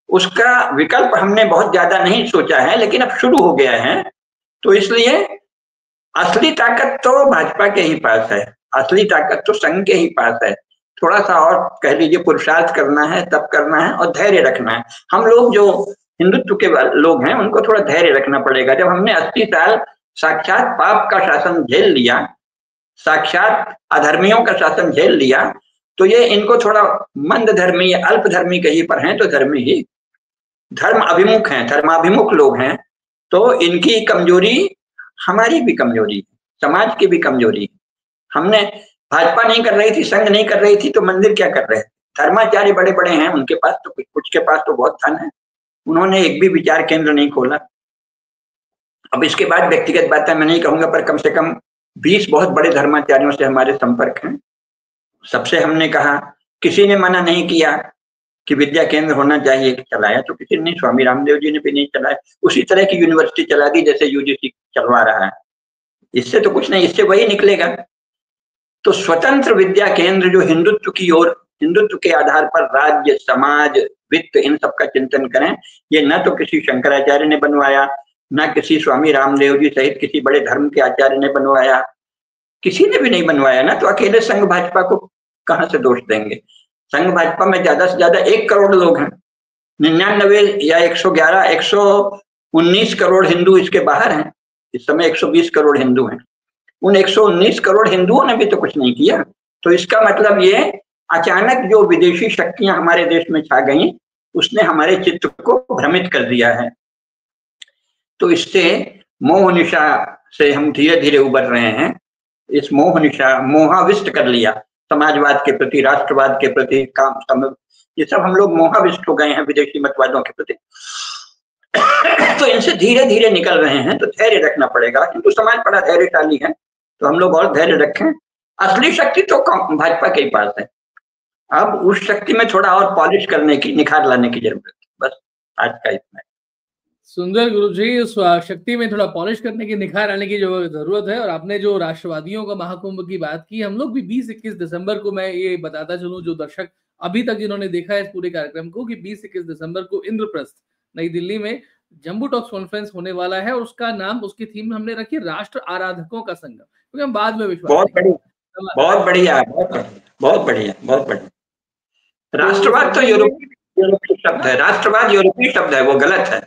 Speaker 2: उसका विकल्प हमने बहुत ज्यादा नहीं सोचा है, लेकिन अब शुरू हो गया है। तो इसलिए असली ताकत तो भाजपा के ही पास है, असली ताकत तो संघ के ही पास है। थोड़ा सा और कह लीजिए पुरुषार्थ करना है, तब करना है, और धैर्य रखना है। हम लोग जो हिंदुत्व के लोग हैं उनको थोड़ा धैर्य रखना पड़ेगा। जब हमने 80 साल साक्षात पाप का शासन झेल लिया, साक्षात अधर्मियों का शासन झेल लिया, तो ये इनको थोड़ा मंद धर्मी, अल्प धर्मी कहीं पर हैं तो धर्मी ही, धर्म अभिमुख हैं, धर्माभिमुख लोग हैं। तो इनकी कमजोरी हमारी भी कमजोरी, समाज की भी कमजोरी। हमने, भाजपा नहीं कर रही थी, संघ नहीं कर रही थी, तो मंदिर क्या कर रहे हैं? धर्माचार्य बड़े बड़े हैं, उनके पास तो कुछ के पास तो बहुत धन है, उन्होंने एक भी विचार केंद्र नहीं खोला। अब इसके बाद व्यक्तिगत बातें मैं नहीं कहूंगा, पर कम से कम 20 बहुत बड़े धर्माचार्यों से हमारे संपर्क हैं। सबसे हमने कहा, किसी ने मना नहीं किया कि विद्या केंद्र होना चाहिए, चलाया तो किसी ने नहीं, स्वामी रामदेव जी ने भी नहीं चलाया। उसी तरह की यूनिवर्सिटी चला दी जैसे यूजीसी चलवा रहा है, इससे तो कुछ नहीं, इससे वही निकलेगा। तो स्वतंत्र विद्या केंद्र जो हिंदुत्व की ओर, हिंदुत्व के आधार पर राज्य, समाज, वित्त, इन सब का चिंतन करें, ये न तो किसी शंकराचार्य ने बनवाया, न किसी स्वामी रामदेव जी सहित किसी बड़े धर्म के आचार्य ने बनवाया, किसी ने भी नहीं बनवाया ना। तो अकेले संघ भाजपा को कहां से दोष देंगे? संघ भाजपा में ज्यादा से ज्यादा 1 करोड़ लोग हैं, 99 या 111, 119 करोड़ हिंदू इसके बाहर हैं। इस समय 120 करोड़ हिंदू हैं। उन 119 करोड़ हिंदुओं ने भी तो कुछ नहीं किया। तो इसका मतलब ये, अचानक जो विदेशी शक्तियां हमारे देश में छा गई, उसने हमारे चित्त को भ्रमित कर दिया है। तो इससे मोह निशा से हम धीरे धीरे उबर रहे हैं। इस मोह निशा, मोहाविष्ट कर लिया समाजवाद के प्रति, राष्ट्रवाद के प्रति, काम, ये सब हम लोग मोहाविष्ट हो गए हैं विदेशी मतवादों के प्रति। तो इनसे धीरे धीरे निकल रहे हैं, तो धैर्य रखना पड़ेगा। हिंदू समाज बड़ा धैर्यशाली है, तो हम लोग और धैर्य रखें। असली शक्ति तो भाजपा के ही पास है। अब उस शक्ति में थोड़ा और पॉलिश करने की, निखार लाने की जरूरत है। बस आज का इतना है।
Speaker 1: सुंदर गुरुजी, उस शक्ति में थोड़ा पॉलिश करने की, निखार आने की जो जरूरत है। और आपने जो राष्ट्रवादियों का महाकुंभ की बात की, हम लोग भी 20-21 दिसंबर को, मैं ये बताता चलूं जो दर्शक अभी तक इन्होंने देखा है इस पूरे कार्यक्रम को, कि 20-21 दिसंबर को इंद्रप्रस्थ नई दिल्ली में जम्बू टॉक्स कॉन्फ्रेंस होने वाला है, और उसका नाम, उसकी थीम हमने रखी राष्ट्र आराधकों का संगम, क्योंकि हम बाद में विश्वास,
Speaker 2: बहुत बढ़िया, बहुत बढ़िया, बहुत बढ़िया, बहुत बढ़िया। राष्ट्रवाद तो यूरोपीय शब्द है, राष्ट्रवाद यूरोपीय शब्द है, वो गलत है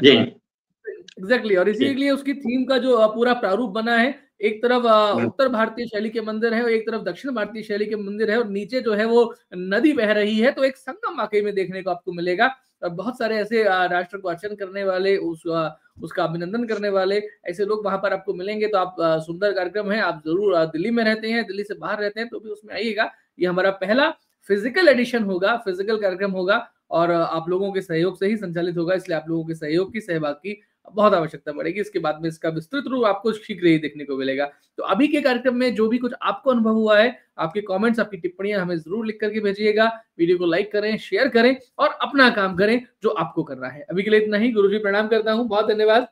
Speaker 2: जी।
Speaker 1: एग्जैक्टली। और इसीलिए उसकी थीम का जो पूरा प्रारूप बना है, एक तरफ उत्तर भारतीय शैली के मंदिर है और एक तरफ दक्षिण भारतीय शैली के मंदिर है, और नीचे जो है वो नदी बह रही है। तो एक संगम वाकई में देखने को आपको मिलेगा, और बहुत सारे ऐसे राष्ट्र को अर्चन करने वाले, उसका अभिनंदन करने वाले ऐसे लोग वहां पर आपको मिलेंगे। तो आप, सुंदर कार्यक्रम है। आप जरूर दिल्ली में रहते हैं, दिल्ली से बाहर रहते हैं, तो भी उसमें आइएगा। ये हमारा पहला फिजिकल एडिशन होगा, फिजिकल कार्यक्रम होगा, और आप लोगों के सहयोग से ही संचालित होगा, इसलिए आप लोगों के सहयोग की, सहभाग की बहुत आवश्यकता पड़ेगी। इसके बाद में इसका विस्तृत रूप आपको शीघ्र ही देखने को मिलेगा। तो अभी के कार्यक्रम में जो भी कुछ आपको अनुभव हुआ है, आपके कमेंट्स, आपकी टिप्पणियां हमें जरूर लिख करके भेजिएगा। वीडियो को लाइक करें, शेयर करें और अपना काम करें जो आपको करना है। अभी के लिए इतना ही। गुरुजी प्रणाम करता हूँ, बहुत धन्यवाद।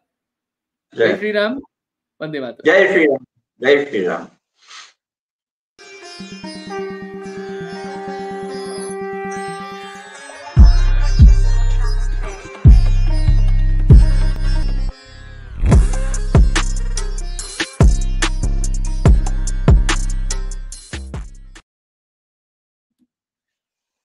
Speaker 1: जय श्री राम, वंदे मातरम।
Speaker 2: जय श्री राम, जय श्री राम।